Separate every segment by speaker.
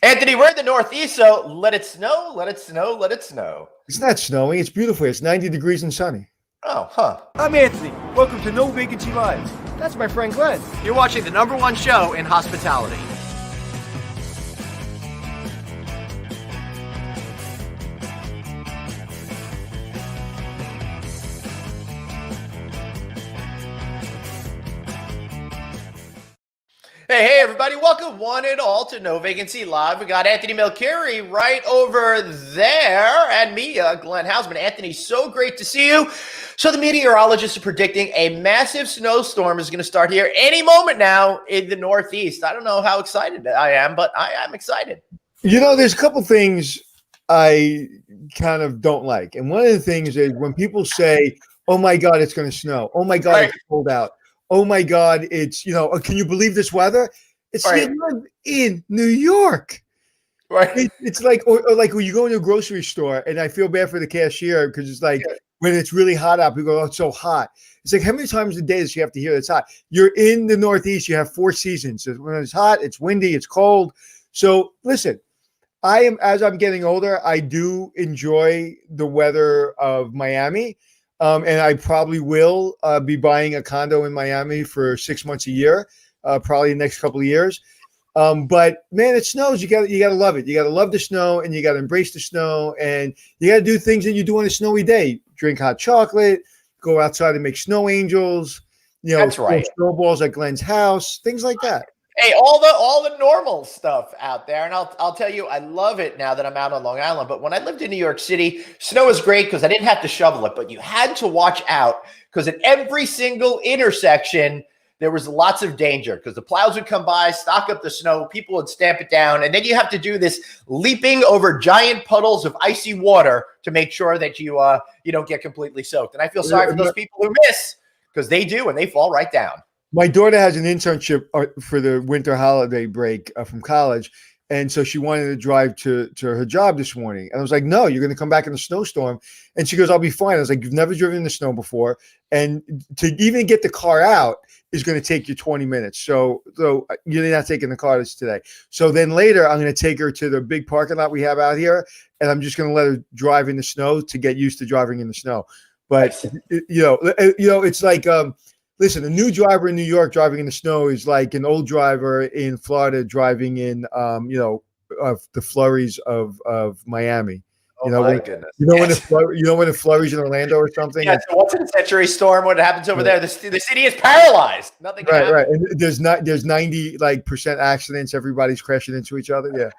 Speaker 1: Anthony, we're in the Northeast, so let it snow, let it snow, let it snow.
Speaker 2: It's not snowing. It's beautiful. It's 90 degrees and sunny.
Speaker 1: Oh, huh.
Speaker 3: I'm Anthony. Welcome to No Vacancy Live. That's my friend Glenn.
Speaker 1: You're watching the #1 show in hospitality. Hey, everybody. Welcome one and all to No Vacancy Live. We got Anthony Melchiori right over there and me, Glenn Hausman. Anthony, so great to see you. So the meteorologists are predicting a massive snowstorm is going to start here any moment now in the Northeast. I don't know how excited I am, but I am excited.
Speaker 2: You know, there's a couple things I kind of don't like. And one of the things is when people say, oh, my God, it's going to snow. Oh, my God, It's cold out. Oh my God, it's, can you believe this weather? It's in New York.
Speaker 1: Right.
Speaker 2: It's like, or like when you go into a grocery store and I feel bad for the cashier because it's like when it's really hot out, people go, oh, it's so hot. It's like, how many times a day does you have to hear it's hot? You're in the Northeast, you have 4 seasons. When it's hot, it's windy, it's cold. So listen, as I'm getting older, I do enjoy the weather of Miami. And I probably will be buying a condo in Miami for 6 months a year, probably the next couple of years. But man, it snows. You got to love it. You got to love the snow, and you got to embrace the snow, and you got to do things that you do on a snowy day. Drink hot chocolate, go outside and make snow angels.
Speaker 1: That's right.
Speaker 2: Snowballs at Glenn's house, things like that.
Speaker 1: Hey, all the normal stuff out there. And I'll tell you, I love it now that I'm out on Long Island. But when I lived in New York City, snow was great because I didn't have to shovel it, but you had to watch out because at every single intersection, there was lots of danger because the plows would come by, stock up the snow, people would stamp it down. And then you have to do this leaping over giant puddles of icy water to make sure that you don't get completely soaked. And I feel sorry for those people who miss because they do, and they fall right down.
Speaker 2: My daughter has an internship for the winter holiday break from college. And so she wanted to drive to her job this morning. And I was like, no, you're going to come back in a snowstorm. And she goes, I'll be fine. I was like, you've never driven in the snow before. And to even get the car out is going to take you 20 minutes. So you're not taking the car today. So then later I'm going to take her to the big parking lot we have out here. And I'm just going to let her drive in the snow to get used to driving in the snow. But, it's like, listen, a new driver in New York driving in the snow is like an old driver in Florida driving in, the flurries of Miami.
Speaker 1: My goodness.
Speaker 2: When it flurries in Orlando or something.
Speaker 1: Yeah, it's a once-in-a-century storm. What happens over there? The city is paralyzed. Nothing can happen.
Speaker 2: Right. And there's 90% accidents. Everybody's crashing into each other. Yeah.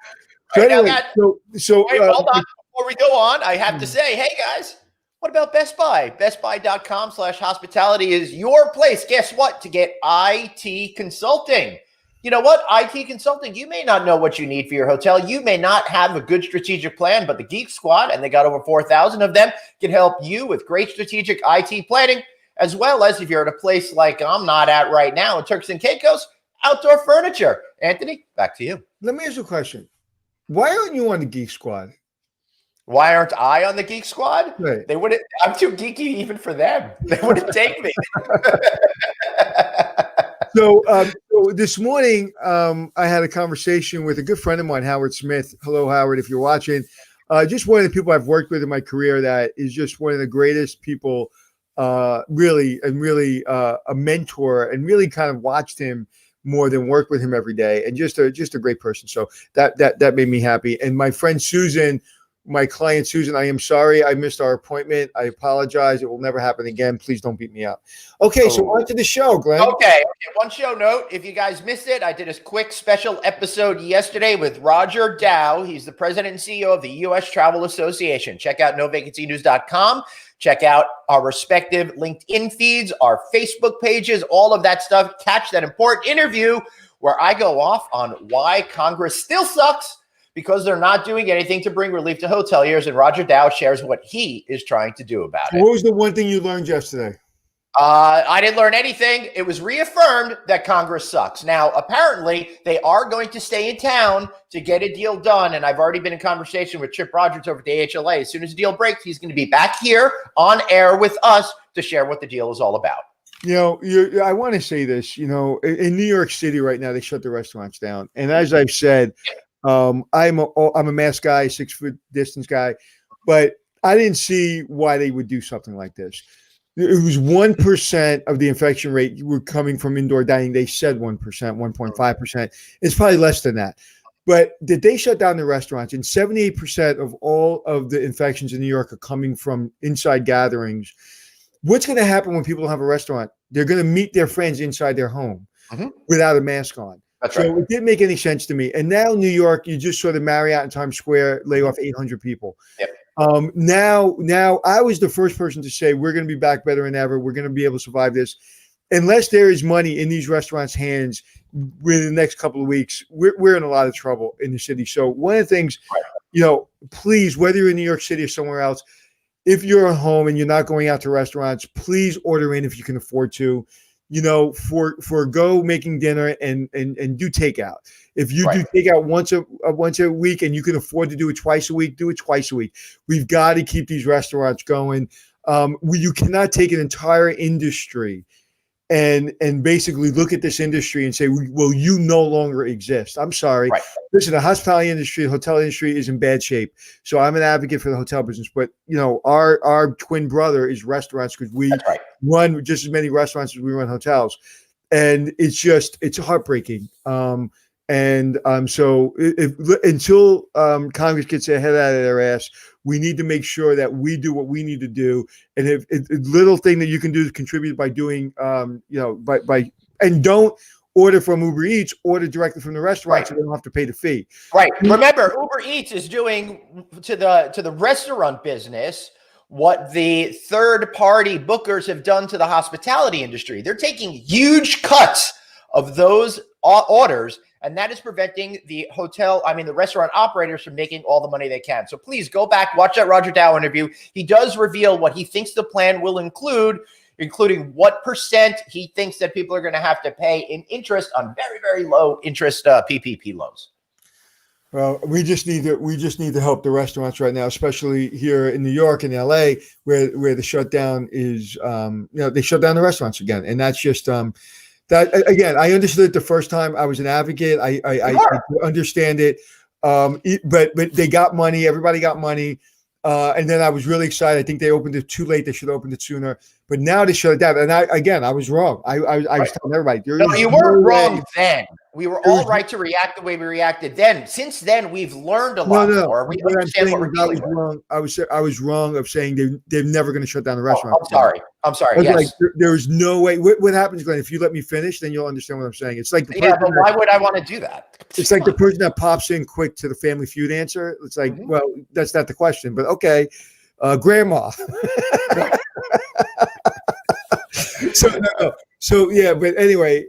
Speaker 2: So
Speaker 1: right,
Speaker 2: anyway,
Speaker 1: hold on. Before we go on, I have to say, hey guys. What about Best Buy? BestBuy.com/hospitality is your place. Guess what? To get IT consulting. You know what? IT consulting, you may not know what you need for your hotel. You may not have a good strategic plan, but the Geek Squad, and they got over 4,000 of them, can help you with great strategic IT planning, as well as if you're at a place like I'm not at right now in Turks and Caicos, outdoor furniture. Anthony, back to you.
Speaker 2: Let me ask you a question. Why aren't you on the Geek Squad?
Speaker 1: Why aren't I on the Geek Squad?
Speaker 2: Right.
Speaker 1: They wouldn't. I'm too geeky even for them. They wouldn't take me.
Speaker 2: So this morning, I had a conversation with a good friend of mine, Howard Smith. Hello, Howard, if you're watching. Just one of the people I've worked with in my career that is just one of the greatest people, really a mentor, and really kind of watched him more than work with him every day, and just a great person. So that made me happy. And my friend Susan, my client Susan, I am sorry I missed our appointment. I apologize. It will never happen again. Please don't beat me up. Okay, so on to the show, Glenn.
Speaker 1: Okay, one show note. If you guys missed it, I did a quick special episode yesterday with Roger Dow. He's the president and CEO of the U.S. Travel Association. Check out novacancynews.com. Check out our respective LinkedIn feeds, our Facebook pages, all of that stuff. Catch that important interview where I go off on why Congress still sucks because they're not doing anything to bring relief to hoteliers, and Roger Dow shares what he is trying to do about it.
Speaker 2: What was the one thing you learned yesterday?
Speaker 1: I didn't learn anything. It was reaffirmed that Congress sucks. Now, apparently, they are going to stay in town to get a deal done, and I've already been in conversation with Chip Rogers over at the AHLA. As soon as the deal breaks, he's going to be back here on air with us to share what the deal is all about.
Speaker 2: I want to say this, in New York City right now, they shut the restaurants down. And as I've said, I'm a mask guy, 6 foot distance guy, but I didn't see why they would do something like this. It was 1% of the infection rate were coming from indoor dining. They said 1%, 1.5%. It's probably less than that. But did they shut down the restaurants? And 78% of all of the infections in New York are coming from inside gatherings. What's going to happen when people don't have a restaurant? They're going to meet their friends inside their home without a mask on.
Speaker 1: That's
Speaker 2: so
Speaker 1: right.
Speaker 2: It didn't make any sense to me. And now New York, you just saw the Marriott in Times Square lay off 800 people.
Speaker 1: Yep.
Speaker 2: Now I was the first person to say we're going to be back better than ever. We're going to be able to survive this. Unless there is money in these restaurants' hands within the next couple of weeks, we're in a lot of trouble in the city. So one of the things, please, whether you're in New York City or somewhere else, if you're at home and you're not going out to restaurants, please order in if you can afford to. Forgo making dinner and do takeout. If you do takeout once a week and you can afford to do it twice a week, do it twice a week. We've got to keep these restaurants going. You cannot take an entire industry and basically look at this industry and say, well, you no longer exist. I'm sorry. Right. Listen, the hospitality industry, the hotel industry is in bad shape. So I'm an advocate for the hotel business. But, our twin brother is restaurants because we run just as many restaurants as we run hotels. And it's heartbreaking. So until Congress gets their head out of their ass, we need to make sure that we do what we need to do. And if little thing that you can do is contribute by doing, and don't order from Uber Eats, order directly from the restaurant so they don't have to pay the fee.
Speaker 1: Right. Remember, Uber Eats is doing to the restaurant business what the third-party bookers have done to the hospitality industry. They're taking huge cuts of those orders, and that is preventing the restaurant operators from making all the money they can. So please go back, watch that Roger Dow interview. He does reveal what he thinks the plan will include, including what percent he thinks that people are going to have to pay in interest on very, very low interest PPP loans.
Speaker 2: Well, we just need to help the restaurants right now, especially here in New York and LA, where the shutdown is. They shut down the restaurants again, and that's just that again. I understood it the first time. I was an advocate. I understand it, but they got money. Everybody got money. And then I was really excited. I think they opened it too late. They should have opened it sooner. But now they shut it down. And I was wrong. I was telling everybody.
Speaker 1: No, you weren't wrong then. We were all right to react the way we reacted then. Since then, we've learned a lot more. We understand what we're dealing with.
Speaker 2: I was wrong of saying they're never going to shut down the restaurant.
Speaker 1: I'm sorry. Yes.
Speaker 2: Like, there is no way. What happens, Glenn? If you let me finish, then you'll understand what I'm saying. It's like
Speaker 1: but why would I want to do that?
Speaker 2: It's like the person that pops in quick to the Family Feud answer. It's like, well, that's not the question, but okay, grandma. So yeah, but anyway,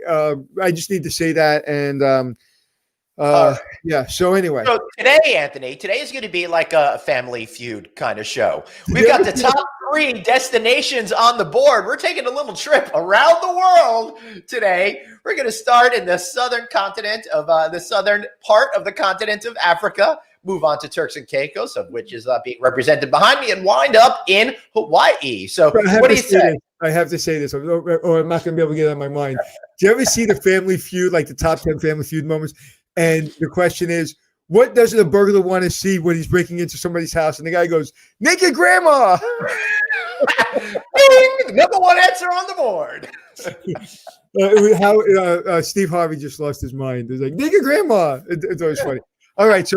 Speaker 2: I just need to say that, and yeah. So anyway,
Speaker 1: so today, Anthony, is going to be like a Family Feud kind of show. We've got the top 3 destinations on the board. We're taking a little trip around the world today. We're going to start in the southern continent of the southern part of the continent of Africa. Move on to Turks and Caicos, of which is being represented behind me, and wind up in Hawaii. So, what do you say?
Speaker 2: I have to say this, or I'm not going to be able to get it out of my mind. Do you ever see the Family Feud, like the top 10 Family Feud moments? And the question is, what doesn't a burglar want to see when he's breaking into somebody's house? And the guy goes, naked grandma.
Speaker 1: Ding! Number 1 answer on the board.
Speaker 2: Steve Harvey just lost his mind. It's like, naked grandma. It's always funny. All right,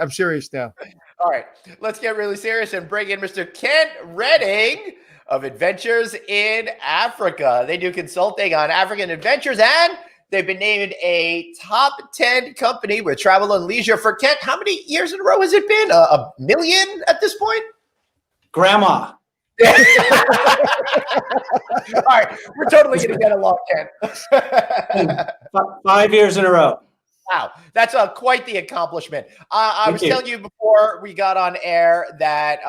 Speaker 2: I'm serious now.
Speaker 1: All right, let's get really serious and bring in Mr. Kent Redding of Adventures in Africa. They do consulting on African adventures, and they've been named a top 10 company with travel and leisure. For Kent, how many years in a row has it been? A million at this point?
Speaker 4: Grandma.
Speaker 1: All right, we're totally going to get along, Kent.
Speaker 4: 5 years in a row.
Speaker 1: Wow, that's quite the accomplishment. I was telling you before we got on air that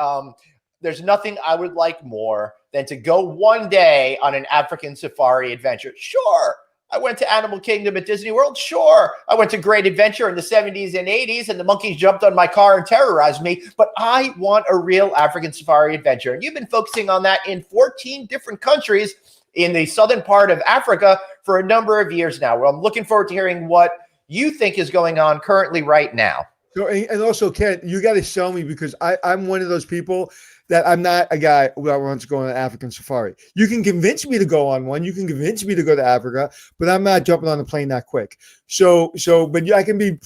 Speaker 1: there's nothing I would like more than to go one day on an African safari adventure. Sure, I went to Animal Kingdom at Disney World. Sure, I went to Great Adventure in the 70s and 80s, and the monkeys jumped on my car and terrorized me. But I want a real African safari adventure. And you've been focusing on that in 14 different countries in the southern part of Africa for a number of years now. Well, I'm looking forward to hearing what you think is going on currently right now.
Speaker 2: So, and also, Ken, you got to sell me because I'm one of those people that I'm not a guy that wants to go on an African safari. You can convince me to go on one. You can convince me to go to Africa, but I'm not jumping on the plane that quick. But yeah, I can be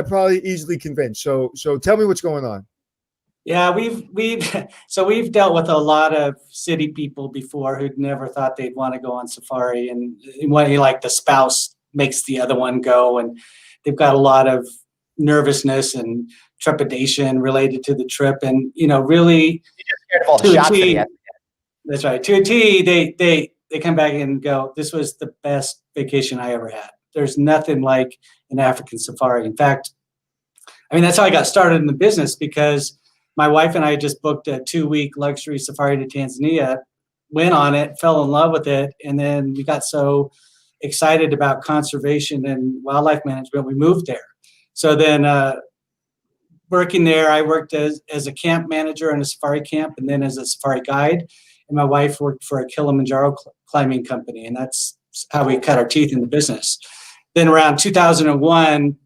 Speaker 2: probably easily convinced. So tell me what's going on.
Speaker 4: Yeah, we've dealt with a lot of city people before who'd never thought they'd want to go on safari, and when like the spouse makes the other one go, and they've got a lot of nervousness and trepidation related to the trip, and really
Speaker 1: You're just scared of all the shots that he had.
Speaker 4: that's right. To a T, they come back and go, "This was the best vacation I ever had." There's nothing like an African safari. In fact, I mean, that's how I got started in the business, because my wife and I just booked a 2-week luxury safari to Tanzania, went on it, fell in love with it, and then we got so excited about conservation and wildlife management, we moved there. So then working there, I worked as a camp manager in a safari camp, and then as a safari guide. And my wife worked for a Kilimanjaro climbing company, and that's how we cut our teeth in the business. Then around 2001,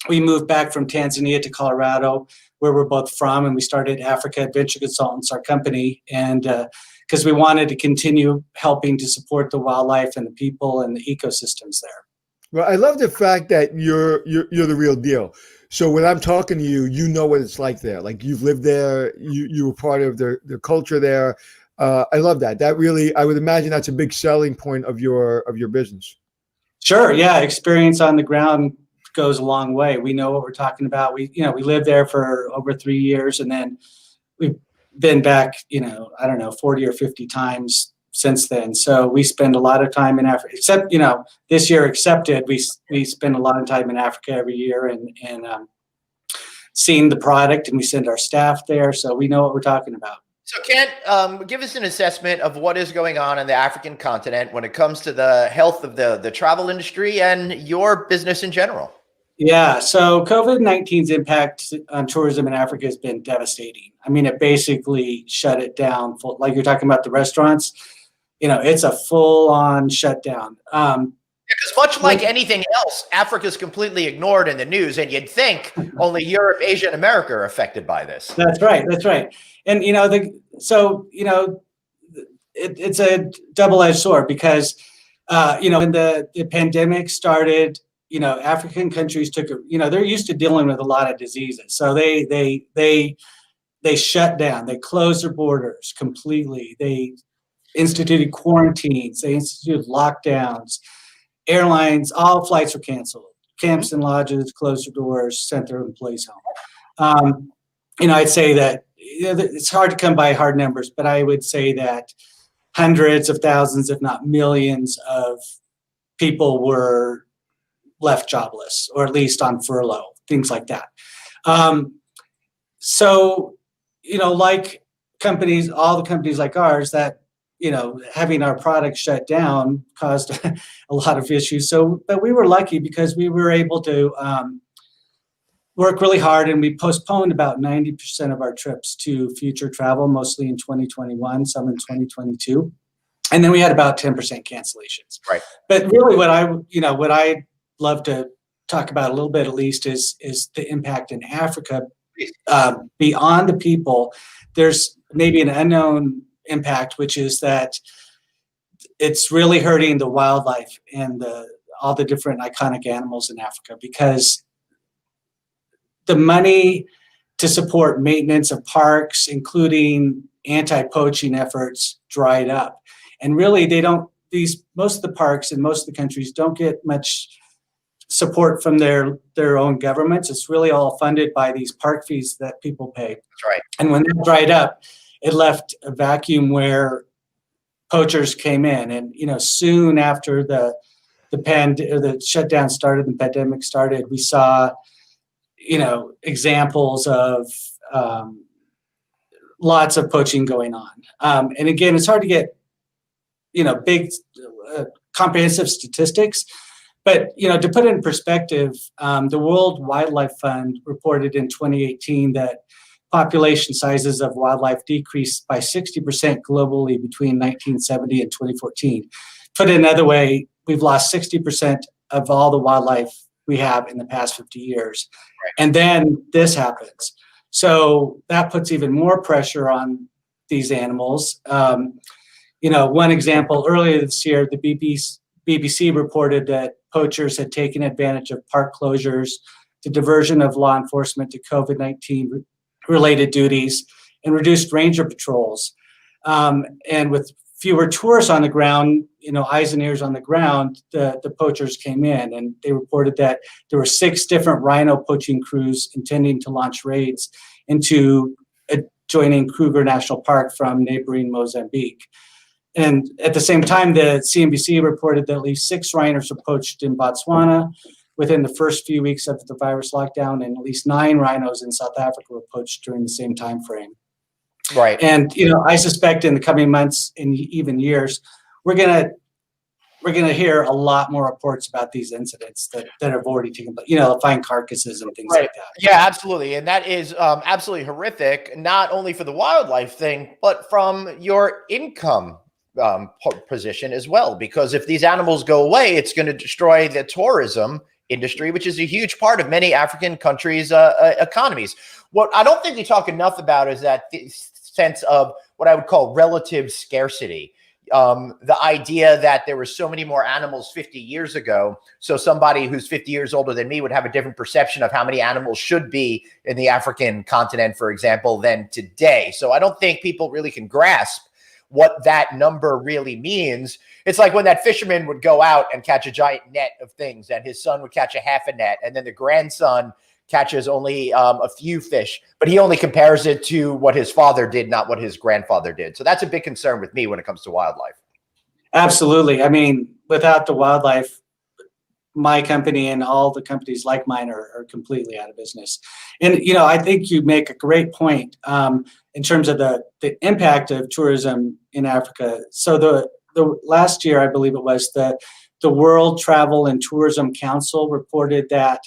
Speaker 4: we moved back from Tanzania to Colorado, where we're both from, and we started Africa Adventure Consultants, our company, and because we wanted to continue helping to support the wildlife and the people and the ecosystems there.
Speaker 2: Well, I love the fact that you're the real deal. So when I'm talking to you, you know what it's like there. Like you've lived there, you were part of their culture there. I love that. That really, I would imagine that's a big selling point of your business.
Speaker 4: Sure, yeah, experience on the ground goes a long way. We know what we're talking about. We lived there for over 3 years, and then we've been back, I don't know, 40 or 50 times since then. So we spend a lot of time in Africa, except, this year excepted, we spend a lot of time in Africa every year and seeing the product, and we send our staff there. So we know what we're talking about.
Speaker 1: So Kent, give us an assessment of what is going on in the African continent when it comes to the health of the travel industry and your business in general.
Speaker 4: Yeah, so COVID-19's impact on tourism in Africa has been devastating. I mean, it basically shut it down. Like you're talking about the restaurants, it's a full-on shutdown.
Speaker 1: Because much like anything else, Africa's completely ignored in the news, and you'd think only Europe, Asia, and America are affected by this.
Speaker 4: That's right. And it's a double-edged sword, because when the pandemic started, African countries they're used to dealing with a lot of diseases, so they shut down, they closed their borders completely, they instituted quarantines, they instituted lockdowns, airlines, all flights were canceled, camps and lodges closed their doors, sent their employees home. I'd say that it's hard to come by hard numbers, but I would say that hundreds of thousands, if not millions, of people were left jobless, or at least on furlough, things like that. So, like companies, all the companies like ours, that, having our product shut down caused a lot of issues. So, but we were lucky because we were able to work really hard, and we postponed about 90% of our trips to future travel, mostly in 2021, some in 2022. And then we had about 10% cancellations.
Speaker 1: Right.
Speaker 4: But really what I love to talk about a little bit, at least, is the impact in Africa. Beyond the people, there's maybe an unknown impact, which is that it's really hurting the wildlife and all the different iconic animals in Africa, because the money to support maintenance of parks, including anti-poaching efforts, dried up. And really, most of the parks in most of the countries don't get much support from their own governments. It's really all funded by these park fees that people pay.
Speaker 1: That's right.
Speaker 4: And when that dried up, it left a vacuum where poachers came in. And soon after the shutdown started, the pandemic started, we saw examples of lots of poaching going on. And again, it's hard to get big comprehensive statistics. But, to put it in perspective, the World Wildlife Fund reported in 2018 that population sizes of wildlife decreased by 60% globally between 1970 and 2014. Put it another way, we've lost 60% of all the wildlife we have in the past 50 years. And then this happens. So that puts even more pressure on these animals. One example, earlier this year, the BBC reported that poachers had taken advantage of park closures, the diversion of law enforcement to COVID-19 related duties, and reduced ranger patrols. And with fewer tourists on the ground, eyes and ears on the ground, the poachers came in, and they reported that there were 6 different rhino poaching crews intending to launch raids into adjoining Kruger National Park from neighboring Mozambique. And at the same time, the CNBC reported that at least 6 rhinos were poached in Botswana within the first few weeks of the virus lockdown, and at least 9 rhinos in South Africa were poached during the same time frame.
Speaker 1: Right.
Speaker 4: And I suspect in the coming months and even years, we're gonna hear a lot more reports about these incidents that have already taken place. Find carcasses and things like that.
Speaker 1: Yeah, absolutely, and that is absolutely horrific. Not only for the wildlife thing, but from your income position as well. Because if these animals go away, it's going to destroy the tourism industry, which is a huge part of many African countries' economies. What I don't think we talk enough about is that sense of what I would call relative scarcity. The idea that there were so many more animals 50 years ago, so somebody who's 50 years older than me would have a different perception of how many animals should be in the African continent, for example, than today. So I don't think people really can grasp what that number really means. It's like when that fisherman would go out and catch a giant net of things, and his son would catch a half a net, and then the grandson catches only a few fish, but he only compares it to what his father did, not what his grandfather did. So that's a big concern with me when it comes to wildlife.
Speaker 4: Absolutely. I mean, without the wildlife, my company and all the companies like mine are completely out of business. And, I think you make a great point in terms of the impact of tourism in Africa. So the last year, I believe it was, the World Travel and Tourism Council reported that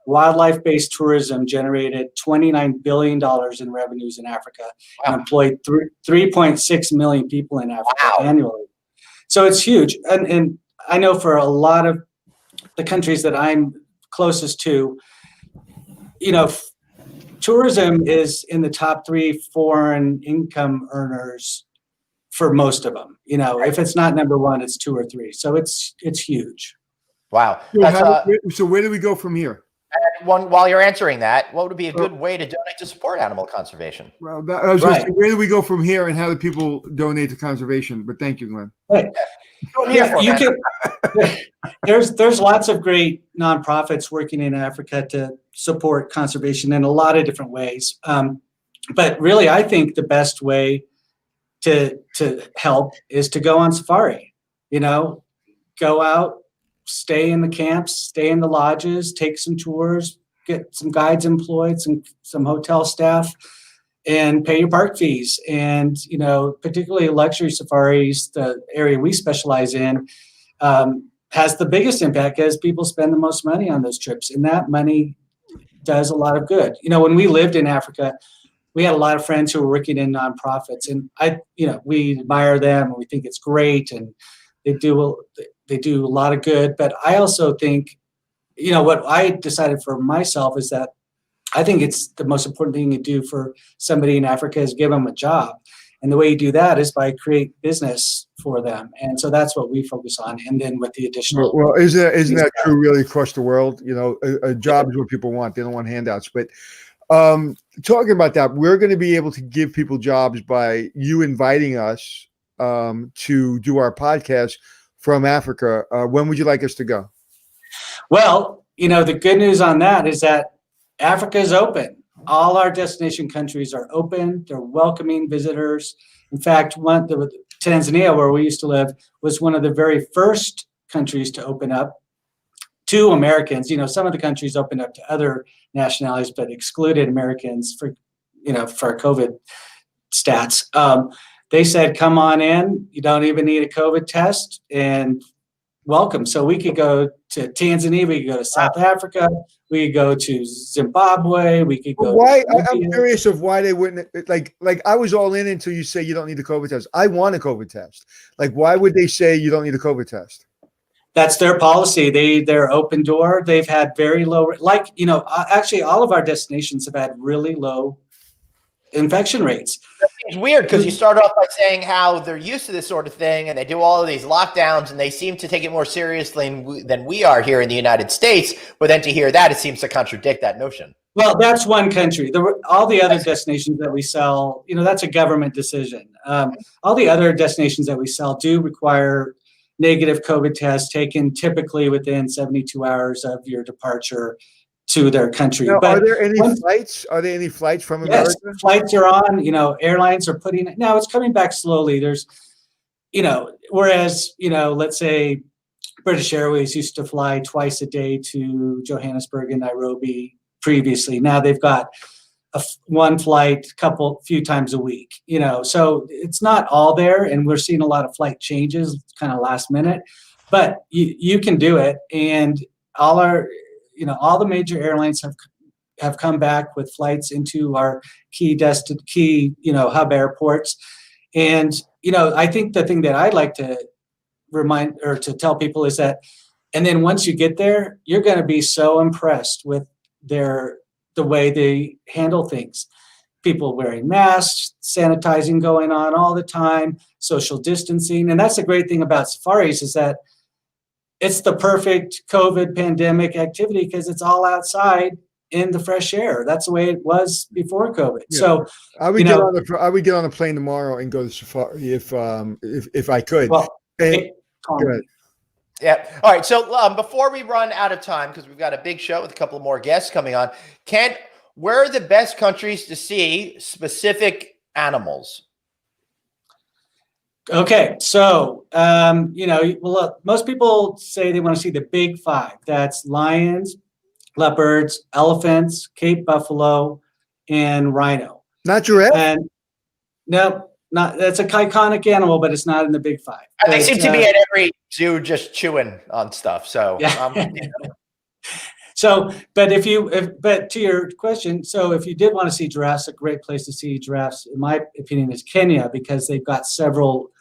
Speaker 4: wildlife-based tourism generated $29 billion in revenues in Africa. Wow. And employed 3.6 million people in Africa annually. So it's huge. And I know for a lot of the countries that I'm closest to, tourism is in the top 3 foreign income earners for most of them. If it's not number 1, it's 2 or 3. So it's huge.
Speaker 1: Wow.
Speaker 2: So where do we go from here?
Speaker 1: While you're answering that, what would be a good way to donate to support animal conservation?
Speaker 2: Well, I was just saying, where do we go from here, and how do people donate to conservation? But thank you, Glenn.
Speaker 4: Right. There's lots of great nonprofits working in Africa to support conservation in a lot of different ways. But really, I think the best way to help is to go on safari. Go out, stay in the camps, stay in the lodges, take some tours, get some guides employed, some hotel staff, and pay your park fees. And, particularly luxury safaris, the area we specialize in, has the biggest impact as people spend the most money on those trips. And that money does a lot of good. When we lived in Africa, we had a lot of friends who were working in nonprofits, and we admire them and we think it's great, and they do a lot of good. But I also think, what I decided for myself is that I think it's the most important thing you do for somebody in Africa is give them a job. And the way you do that is by create business for them. And so that's what we focus on. And then with the additional.
Speaker 2: Well, isn't that true really across the world? A job is what people want. They don't want handouts. But talking about that, we're going to be able to give people jobs by you inviting us to do our podcast from Africa. When would you like us to go?
Speaker 4: Well, the good news on that is that Africa is open. All our destination countries are open. They're welcoming visitors. In fact, Tanzania, where we used to live, was one of the very first countries to open up to Americans. Some of the countries opened up to other nationalities, but excluded Americans for COVID stats. They said, come on in. You don't even need a COVID test, and welcome. So we could go to Tanzania. We could go to South Africa. We could go to Zimbabwe. We could go.
Speaker 2: Why? I'm curious of why they wouldn't like. I was all in until you say you don't need a COVID test. I want a COVID test. Why would they say you don't need a COVID test?
Speaker 4: That's their policy. They're open door. They've had very low, actually all of our destinations have had really low infection rates.
Speaker 1: It's weird because you start off by saying how they're used to this sort of thing and they do all of these lockdowns and they seem to take it more seriously than we are here in the United States. But then to hear that, it seems to contradict that notion.
Speaker 4: Well, that's one country. All the other destinations that we sell, that's a government decision. All the other destinations that we sell do require negative COVID tests taken typically within 72 hours of your departure to their country.
Speaker 2: Now,
Speaker 4: but
Speaker 2: are there any flights? Are there any flights from
Speaker 4: yes,
Speaker 2: America?
Speaker 4: flights are on. Airlines are putting it now. It's coming back slowly. There's, whereas let's say British Airways used to fly twice a day to Johannesburg and Nairobi previously. Now they've got one flight few times a week. So it's not all there, and we're seeing a lot of flight changes, kind of last minute. But you can do it, and all the major airlines have come back with flights into our key hub airports. And I think the thing that I'd like to remind or to tell people is that, and then once you get there, you're going to be so impressed with the way they handle things. People wearing masks, sanitizing going on all the time, social distancing. And that's the great thing about safaris is that it's the perfect COVID pandemic activity because it's all outside in the fresh air. That's the way it was before COVID. Yeah. So
Speaker 2: I would get on a plane tomorrow and go to safari if I could.
Speaker 4: Well,
Speaker 2: good.
Speaker 1: Yeah. All right. So before we run out of time, because we've got a big show with a couple more guests coming on, Kent, where are the best countries to see specific animals?
Speaker 4: Okay. So, look, most people say they want to see the big five. That's lions, leopards, elephants, Cape buffalo, and rhino.
Speaker 2: Not giraffe?
Speaker 4: And no. That's an iconic animal, but it's not in the big five.
Speaker 1: They seem to be at every zoo just chewing on stuff. So,
Speaker 4: yeah. So, but but to your question, so if you did want to see giraffes, a great place to see giraffes, in my opinion, is Kenya because they've got several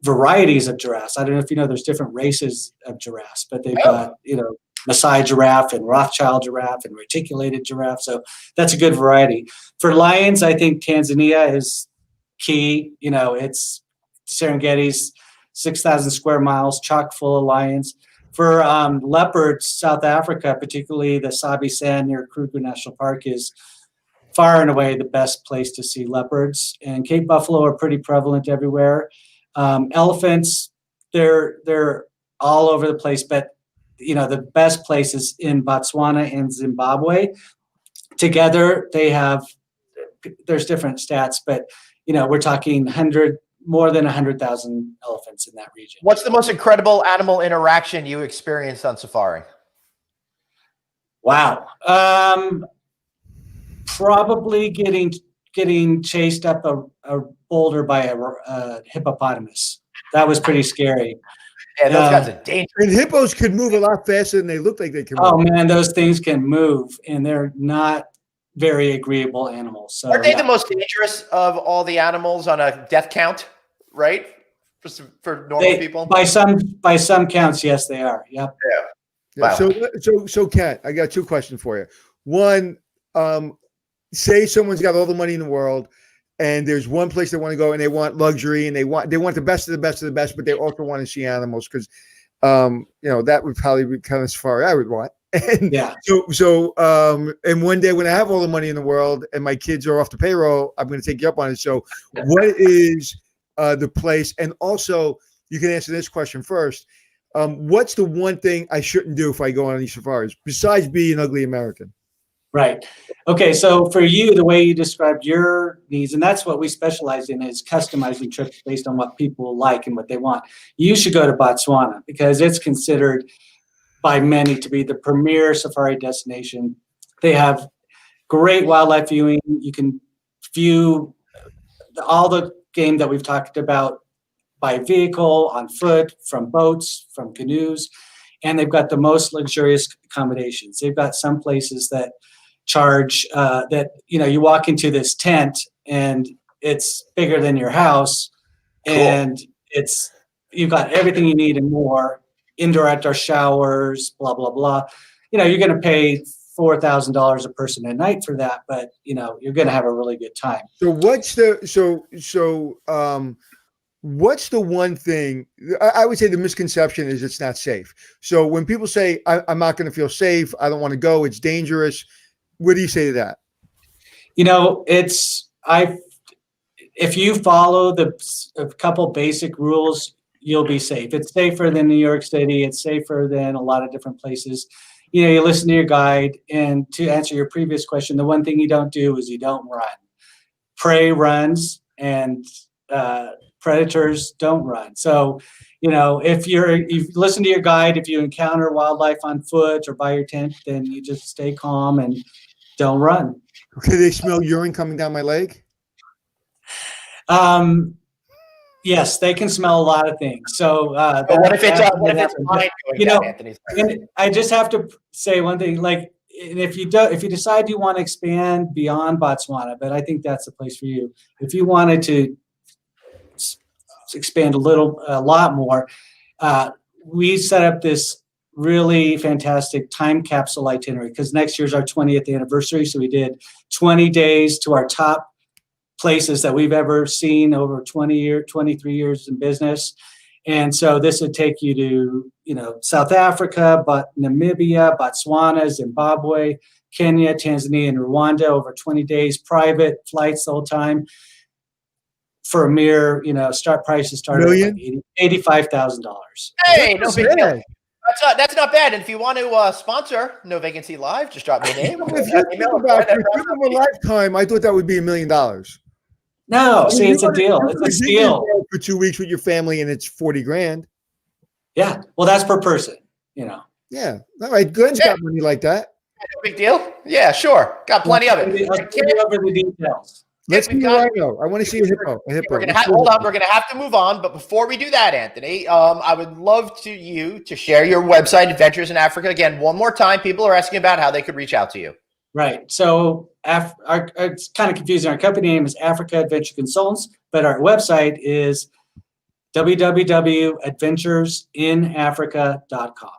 Speaker 4: varieties of giraffes. I don't know if there's different races of giraffes, but they've got, Maasai giraffe and Rothschild giraffe and reticulated giraffe. So that's a good variety. For lions, I think Tanzania is key. It's Serengeti's 6,000 square miles, chock full of lions. For leopards, South Africa, particularly the Sabi Sand near Kruger National Park, is far and away the best place to see leopards. And Cape buffalo are pretty prevalent everywhere. Elephants, they're all over the place, but the best places in Botswana and Zimbabwe. Together, there's different stats, but we're talking more than 100,000 elephants in that region.
Speaker 1: What's the most incredible animal interaction you experienced on safari?
Speaker 4: Wow. Probably getting chased up a boulder by a hippopotamus. That was pretty scary.
Speaker 1: Yeah, those guys are dangerous.
Speaker 2: And hippos could move a lot faster than they look like they can move.
Speaker 4: Oh, man, those things can move, and they're not very agreeable animals. So,
Speaker 1: aren't they the most dangerous of all the animals on a death count, right? For normal people?
Speaker 4: By some counts, yes, they are. Yep.
Speaker 1: Yeah.
Speaker 2: Wow. So Kent, I got two questions for you. One, say someone's got all the money in the world and there's one place they want to go and they want luxury and they want the best of the best of the best, but they also want to see animals because that would probably be kind of as far as I would want. And
Speaker 4: yeah.
Speaker 2: And one day when I have all the money in the world and my kids are off the payroll, I'm going to take you up on it. So what is the place? And also you can answer this question first. What's the one thing I shouldn't do if I go on these safaris besides being an ugly American?
Speaker 4: Right. Okay. So for you, the way you described your needs, and that's what we specialize in, is customizing trips based on what people like and what they want. You should go to Botswana because it's considered by many to be the premier safari destination. They have great wildlife viewing. You can view all the game that we've talked about by vehicle, on foot, from boats, from canoes, and they've got the most luxurious accommodations. They've got some places that charge you walk into this tent and it's bigger than your house, and you've got everything you need and more indoor outdoor showers, blah blah blah. You're going to pay $4,000 a person a night for that, but you're going to have a really good time.
Speaker 2: So what's the one thing I would say the misconception is it's not safe. So when people say I'm not going to feel safe, I don't want to go, it's dangerous. What do you say to that?
Speaker 4: If you follow a couple basic rules, you'll be safe. It's safer than New York City. It's safer than a lot of different places. You listen to your guide. And to answer your previous question, the one thing you don't do is you don't run. Prey runs and predators don't run. So, if you listen to your guide, if you encounter wildlife on foot or by your tent, then you just stay calm and don't run.
Speaker 2: Okay, they smell urine coming down my leg?
Speaker 4: Yes, they can smell a lot of things. So,
Speaker 1: what if it's mine going down Anthony's?
Speaker 4: And I just have to say one thing, like, and if you decide you want to expand beyond Botswana, but I think that's the place for you. If you wanted to expand a lot more, we set up this really fantastic time capsule itinerary because next year's our 20th anniversary. So we did 20 days to our top places that we've ever seen over 23 years in business. And so this would take you to, South Africa, Namibia, Botswana, Zimbabwe, Kenya, Tanzania, and Rwanda over 20 days, private flights the whole time for a mere, start prices started at like $85,000.
Speaker 1: Hey, no big deal. That's not bad. And if you want to sponsor No Vacancy Live, just drop me a name.
Speaker 2: If you think about it, for a lifetime, I thought that would be $1 million.
Speaker 4: No, see, it's a deal. It's a steal.
Speaker 2: For 2 weeks with your family, and it's $40,000.
Speaker 4: Yeah, well, that's per person.
Speaker 2: Yeah, all right. Glenn's got money like that.
Speaker 1: No big deal. Yeah, sure. Got plenty of it.
Speaker 4: I'll give you over the details.
Speaker 2: Let's see a rhino. I want to see a hippo.
Speaker 1: Hold on. We're going to have to move on. But before we do that, Anthony, I would love you to share your website, Adventures in Africa. Again, one more time. People are asking about how they could reach out to you.
Speaker 4: Right. So it's kind of confusing. Our company name is Africa Adventure Consultants, but our website is www.adventuresinafrica.com.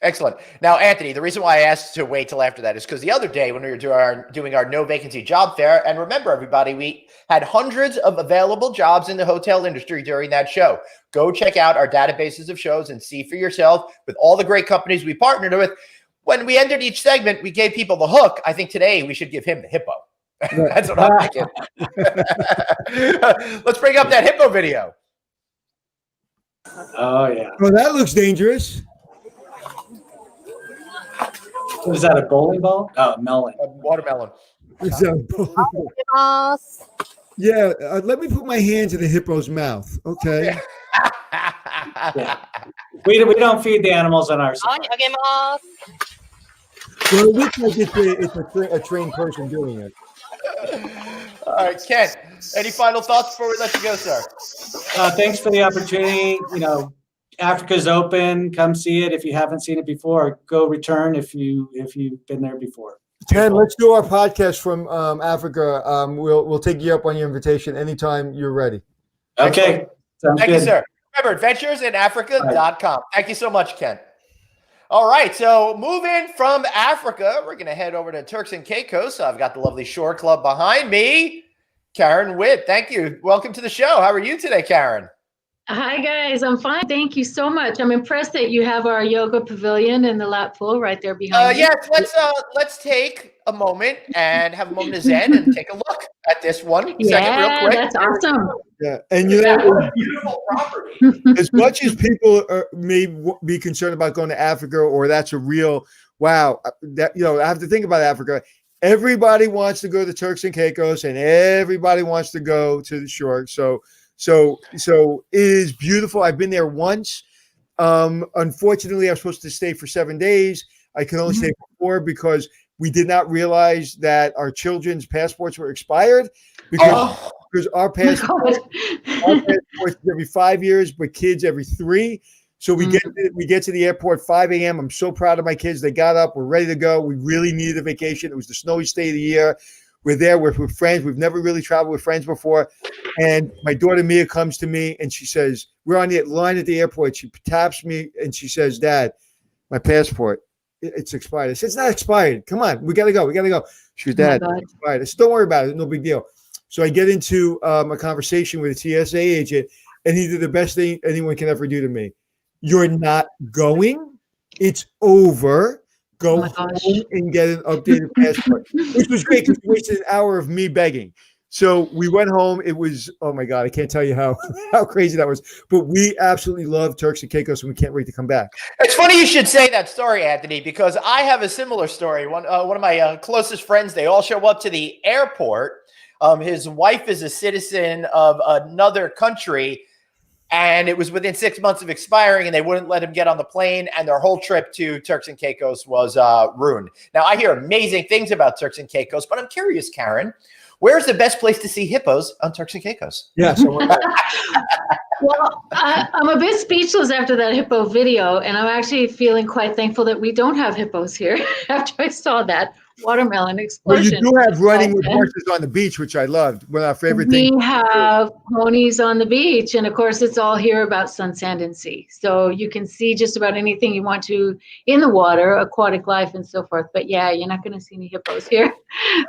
Speaker 1: Excellent. Now, Anthony, the reason why I asked to wait till after that is because the other day when we were doing our No Vacancy job fair, and remember, everybody, we had hundreds of available jobs in the hotel industry during that show. Go check out our databases of shows and see for yourself with all the great companies we partnered with. When we ended each segment, we gave people the hook. I think today we should give him the hippo. That's what I'm thinking. Let's bring up that hippo video.
Speaker 4: Oh, yeah.
Speaker 2: Well, that looks dangerous.
Speaker 4: Is that a bowling ball? Oh, melon.
Speaker 1: A watermelon.
Speaker 2: Is that a bowling ball? Yeah, let me put my hands in the hippo's mouth. Okay.
Speaker 4: Yeah. We don't feed the animals on our side.
Speaker 2: Well, it looks like it's a trained person doing it.
Speaker 1: All right, Ken, any final thoughts before we let you go, sir?
Speaker 4: Thanks for the opportunity. Africa's open. Come see it if you haven't seen it before. Go return if you've been there before.
Speaker 2: Ken, let's do our podcast from Africa. We'll take you up on your invitation anytime you're ready.
Speaker 4: Okay.
Speaker 1: Thank you, sir. Remember, adventuresinafrica.com. Thank you so much, Ken. All right, so moving from Africa, we're going to head over to Turks and Caicos. I've got the lovely Shore Club behind me. Karen Witt, thank you. Welcome to the show. How are you today, Karen?
Speaker 5: Hi, guys. I'm fine. Thank you so much. I'm impressed that you have our yoga pavilion and the lap pool right there behind you.
Speaker 1: Yes, let's take a moment and have a moment of zen and take a look at this one second real quick.
Speaker 5: That's awesome.
Speaker 2: Yeah, and
Speaker 1: beautiful property.
Speaker 2: As much as people may be concerned about going to Africa, or that's a real wow, that I have to think about Africa. Everybody wants to go to Turks and Caicos, and everybody wants to go to the shore. So it is beautiful. I've been there once. Unfortunately, I was supposed to stay for 7 days. I could only stay for 4 because we did not realize that our children's passports were expired because our passports every 5 years, but kids every 3. So we get to the airport 5 a.m. I'm so proud of my kids. They got up. We're ready to go. We really needed a vacation. It was the snowiest day of the year. We're there. We're with friends. We've never really traveled with friends before. And my daughter Mia comes to me and she says, we're on the line at the airport. She taps me and she says, Dad, my passport, it's expired. I said, it's not expired. Come on, we got to go. We got to go. She goes, Dad, it's expired. I said, don't worry about it. No big deal. So I get into a conversation with a TSA agent, and he did the best thing anyone can ever do to me. You're not going. It's over. Go home and get an updated passport, which was great because we wasted an hour of me begging. So we went home. It was, oh my God, I can't tell you how crazy that was. But we absolutely love Turks and Caicos, and we can't wait to come back.
Speaker 1: It's funny you should say that story, Anthony, because I have a similar story. One of my closest friends, they all show up to the airport. His wife is a citizen of another country, and it was within 6 months of expiring, and they wouldn't let him get on the plane, and their whole trip to Turks and Caicos was ruined. Now, I hear amazing things about Turks and Caicos, but I'm curious, Karen, where's the best place to see hippos on Turks and Caicos?
Speaker 2: Yes.
Speaker 5: Well, I'm a bit speechless after that hippo video, and I'm actually feeling quite thankful that we don't have hippos here after I saw that watermelon explosion.
Speaker 2: Well, you do have running with horses on the beach, which I loved. One of our favorite things.
Speaker 5: We have ponies on the beach, and of course, it's all here about sun, sand, and sea. So you can see just about anything you want to in the water, aquatic life, and so forth. But yeah, you're not going to see any hippos here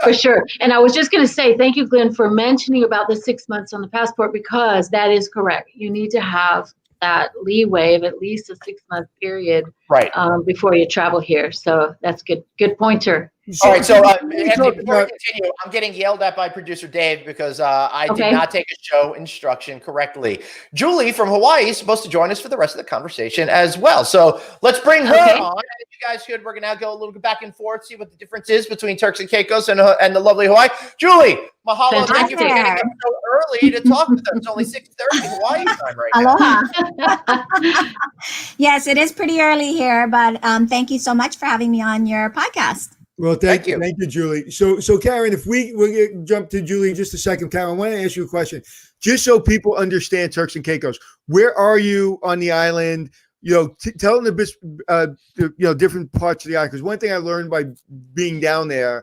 Speaker 5: for sure. And I was just going to say, thank you, Glenn, for mentioning about the 6 months on the passport, because that is correct. You need to have that leeway of at least a 6-month period,
Speaker 1: right,
Speaker 5: before you travel here. So that's good pointer.
Speaker 1: All right, so Anthony, before we continue, I'm getting yelled at by producer Dave because I did not take a show instruction correctly. Julie from Hawaii is supposed to join us for the rest of the conversation as well. So let's bring her on. And if you guys could, we're going to now go a little bit back and forth, see what the difference is between Turks and Caicos and the lovely Hawaii. Julie, mahalo. Thank you for getting up so early to talk with us. It's only 6:30 Hawaii time right now.
Speaker 6: Aloha. Yes, it is pretty early here, but thank you so much for having me on your podcast.
Speaker 2: Well, thank you, Julie. So Karen, if we'll jump to Julie in just a second. Karen, I want to ask you a question, just so people understand Turks and Caicos. Where are you on the island? Tell them the different parts of the island. Because one thing I learned by being down there,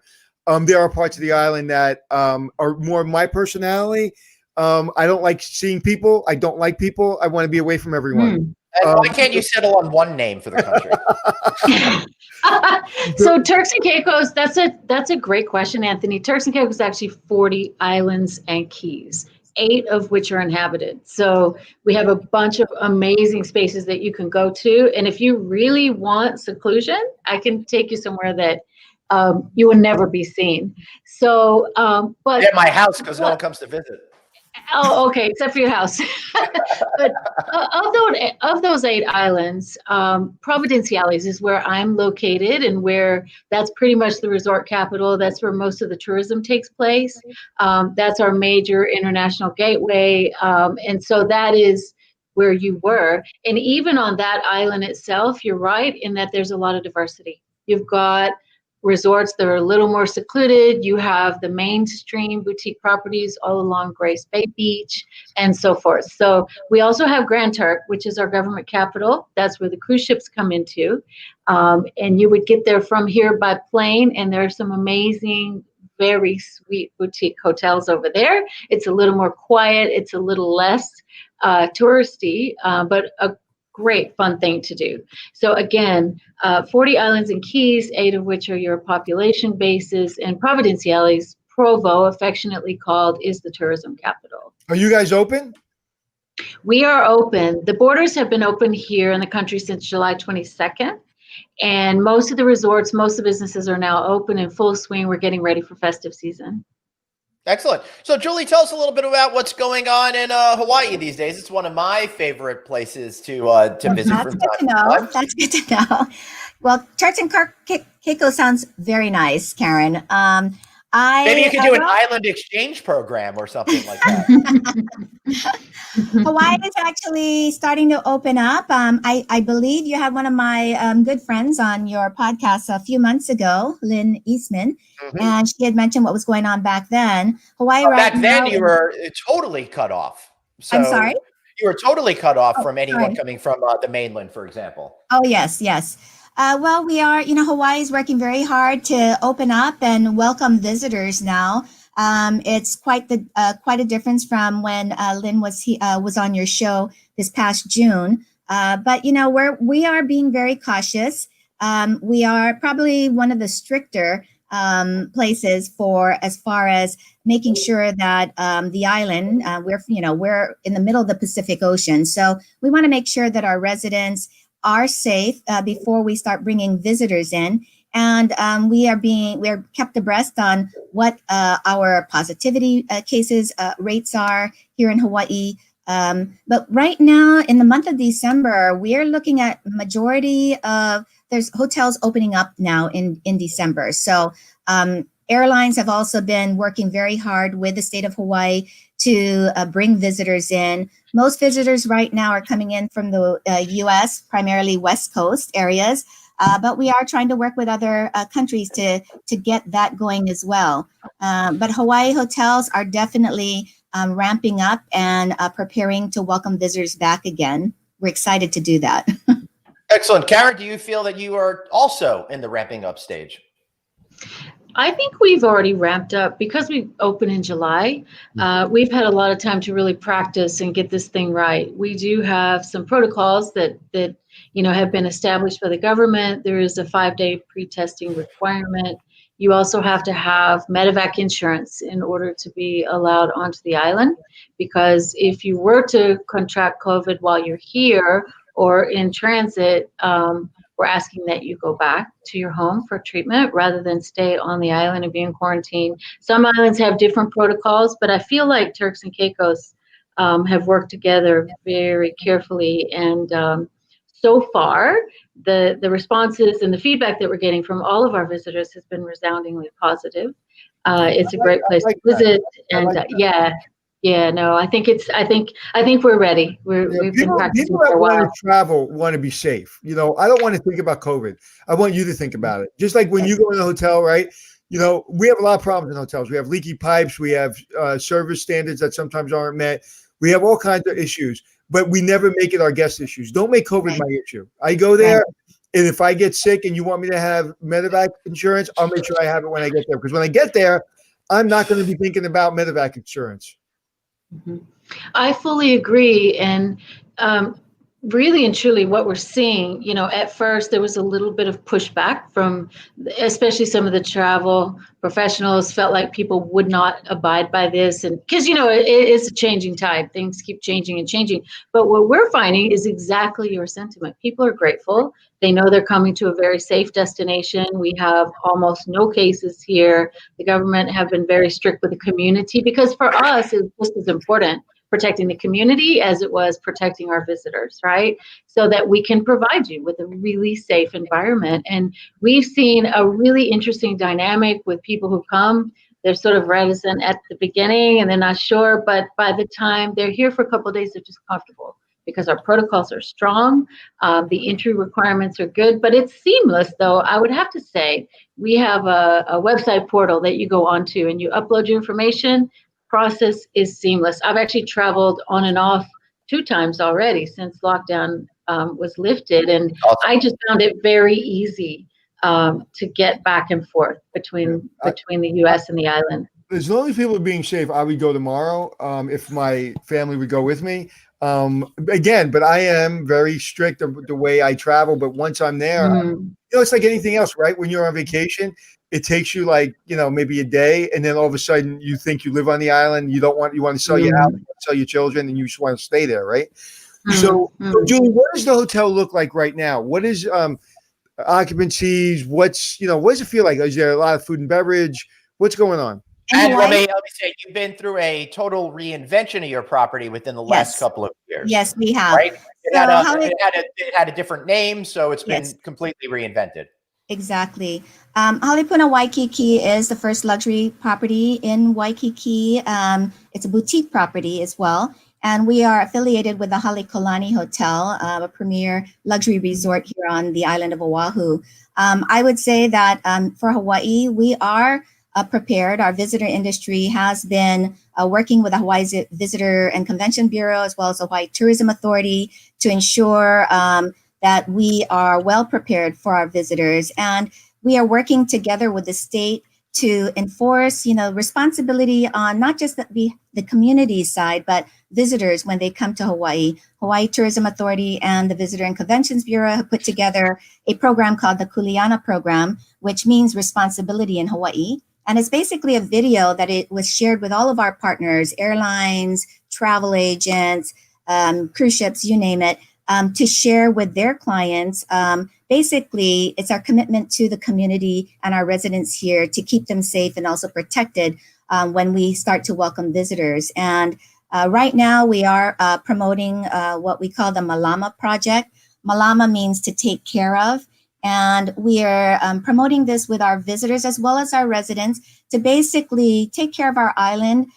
Speaker 2: there are parts of the island that are more my personality. I don't like seeing people. I don't like people. I want to be away from everyone.
Speaker 1: And why can't you settle on one name for the country?
Speaker 5: So Turks and Caicos, that's a great question, Anthony. Turks and Caicos is actually 40 islands and keys, 8 of which are inhabited. So we have a bunch of amazing spaces that you can go to. And if you really want seclusion, I can take you somewhere that you will never be seen. So, but
Speaker 1: at my house, because no one comes to visit.
Speaker 5: Oh, okay, except for your house. But of those 8 islands, Providenciales is where I'm located, and where that's pretty much the resort capital. That's where most of the tourism takes place. That's our major international gateway, and so that is where you were. And even on that island itself, you're right in that there's a lot of diversity. You've got resorts that are a little more secluded. You have the mainstream boutique properties all along Grace Bay Beach and so forth. So we also have Grand Turk, which is our government capital. That's where the cruise ships come into. And you would get there from here by plane. And there are some amazing, very sweet boutique hotels over there. It's a little more quiet. It's a little less touristy, but a great fun thing to do. So again, 40 islands and keys, 8 of which are your population bases, and Providenciales, Provo, affectionately called, is the tourism capital.
Speaker 2: Are you guys open?
Speaker 5: We are open. The borders have been open here in the country since July 22nd. And most of the resorts, most of the businesses are now open in full swing. We're getting ready for festive season. Excellent.
Speaker 1: So, Julie, tell us a little bit about what's going on in Hawaii these days. It's one of my favorite places to visit.
Speaker 6: That's good to know. That's good to know. Well, Turks and Caicos sounds very nice, Karen.
Speaker 1: Maybe you could do an island exchange program or something like that.
Speaker 6: Hawaii is actually starting to open up. I believe you had one of my good friends on your podcast a few months ago, Lynn Eastman, and she had mentioned what was going on back then. Hawaii
Speaker 1: back then you were totally cut off. So
Speaker 6: I'm sorry?
Speaker 1: You were totally cut off from anyone coming from the mainland, for example.
Speaker 6: Oh, yes. Well, we are, Hawaii is working very hard to open up and welcome visitors now. It's quite a difference from when Lynn was on your show this past June. But we are being very cautious. We are probably one of the stricter places as far as making sure that the island, we're in the middle of the Pacific Ocean, so we want to make sure that our residents are safe before we start bringing visitors in. And we're kept abreast on what our positivity cases rates are here in Hawaii. But right now, in the month of December, we're looking at majority of there's hotels opening up now in December. So airlines have also been working very hard with the state of Hawaii to bring visitors in. Most visitors right now are coming in from the U.S., primarily West Coast areas. But we are trying to work with other countries to get that going as well. But Hawaii hotels are definitely ramping up and preparing to welcome visitors back again. We're excited to do that.
Speaker 1: Excellent. Karen, do you feel that you are also in the ramping up stage?
Speaker 5: I think we've already ramped up because we opened in July. We've had a lot of time to really practice and get this thing right. We do have some protocols that have been established by the government. There is a 5-day pre-testing requirement. You also have to have medevac insurance in order to be allowed onto the island, because if you were to contract COVID while you're here or in transit, we're asking that you go back to your home for treatment rather than stay on the island and be in quarantine. Some islands have different protocols, but I feel like Turks and Caicos have worked together very carefully. And so far, the responses and the feedback that we're getting from all of our visitors has been resoundingly positive. It's a great place to visit, and I think we're ready. We've been practicing
Speaker 2: people
Speaker 5: for a
Speaker 2: that want
Speaker 5: while.
Speaker 2: to travel want to be safe. I don't want to think about COVID. I want you to think about it. Just like when you go in a hotel, right? We have a lot of problems in hotels. We have leaky pipes. We have service standards that sometimes aren't met. We have all kinds of issues, but we never make it our guest issues. Don't make COVID my issue. I go there, and if I get sick and you want me to have medevac insurance, I'll make sure I have it when I get there. Because when I get there, I'm not going to be thinking about medevac insurance.
Speaker 5: Mm-hmm. I fully agree. And really and truly what we're seeing, at first there was a little bit of pushback from especially some of the travel professionals, felt like people would not abide by this. And because, it is a changing tide. Things keep changing and changing. But what we're finding is exactly your sentiment. People are grateful. They know they're coming to a very safe destination. We have almost no cases here. The government have been very strict with the community, because for us, it's just as important protecting the community as it was protecting our visitors, right? So that we can provide you with a really safe environment. And we've seen a really interesting dynamic with people who come. They're sort of reticent at the beginning and they're not sure, but by the time they're here for a couple of days, they're just comfortable because our protocols are strong. The entry requirements are good, but it's seamless though. I would have to say we have a website portal that you go onto and you upload your information. Process is seamless. I've actually traveled on and off 2 times already since lockdown was lifted, and I just found it very easy to get back and forth between the U.S. and the island.
Speaker 2: As long as people are being safe, I would go tomorrow if my family would go with me. Again, but I am very strict of the way I travel. But once I'm there, it's like anything else, right? When you're on vacation, it takes you maybe a day, and then all of a sudden you think you live on the island. You want to sell your house, sell your children, and you just want to stay there, right? So Julie, what does the hotel look like right now? What is occupancies? What does it feel like? Is there a lot of food and beverage? What's going on?
Speaker 1: And let me say, you've been through a total reinvention of your property within the last couple of years.
Speaker 6: Yes, we have.
Speaker 1: Right? It had a different name, so it's been completely reinvented.
Speaker 6: Exactly. Halipuna Waikiki is the first luxury property in Waikiki. It's a boutique property as well. And we are affiliated with the Halekulani Hotel, a premier luxury resort here on the island of Oahu. I would say that for Hawaii, we are prepared. Our visitor industry has been working with the Hawaii Visitor and Convention Bureau as well as the Hawaii Tourism Authority to ensure that we are well prepared for our visitors. And we are working together with the state to enforce, responsibility on not just the community side, but visitors when they come to Hawaii. Hawaii Tourism Authority and the Visitor and Conventions Bureau have put together a program called the Kuleana Program, which means responsibility in Hawaii. And it's basically a video that it was shared with all of our partners, airlines, travel agents, cruise ships, you name it, to share with their clients. Basically, it's our commitment to the community and our residents here to keep them safe and also protected when we start to welcome visitors. And right now we are promoting what we call the Malama Project. Malama means to take care of. And we are promoting this with our visitors as well as our residents to basically take care of our island,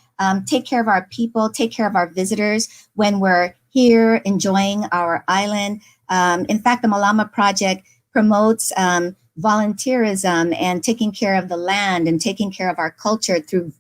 Speaker 6: take care of our people, take care of our visitors when we're here enjoying our island. In fact, the Malama Project promotes volunteerism and taking care of the land and taking care of our culture through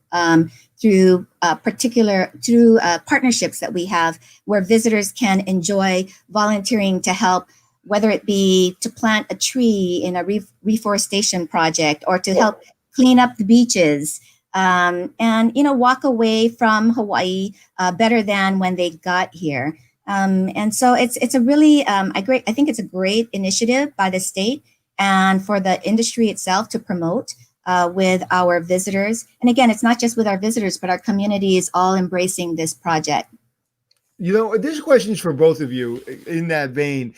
Speaker 6: partnerships that we have where visitors can enjoy volunteering to help, whether it be to plant a tree in a reforestation project or to help clean up the beaches, and walk away from Hawaii better than when they got here. And so it's a really I think it's a great initiative by the state and for the industry itself to promote with our visitors. And again, it's not just with our visitors, but our community is all embracing this project.
Speaker 2: This question is for both of you in that vein.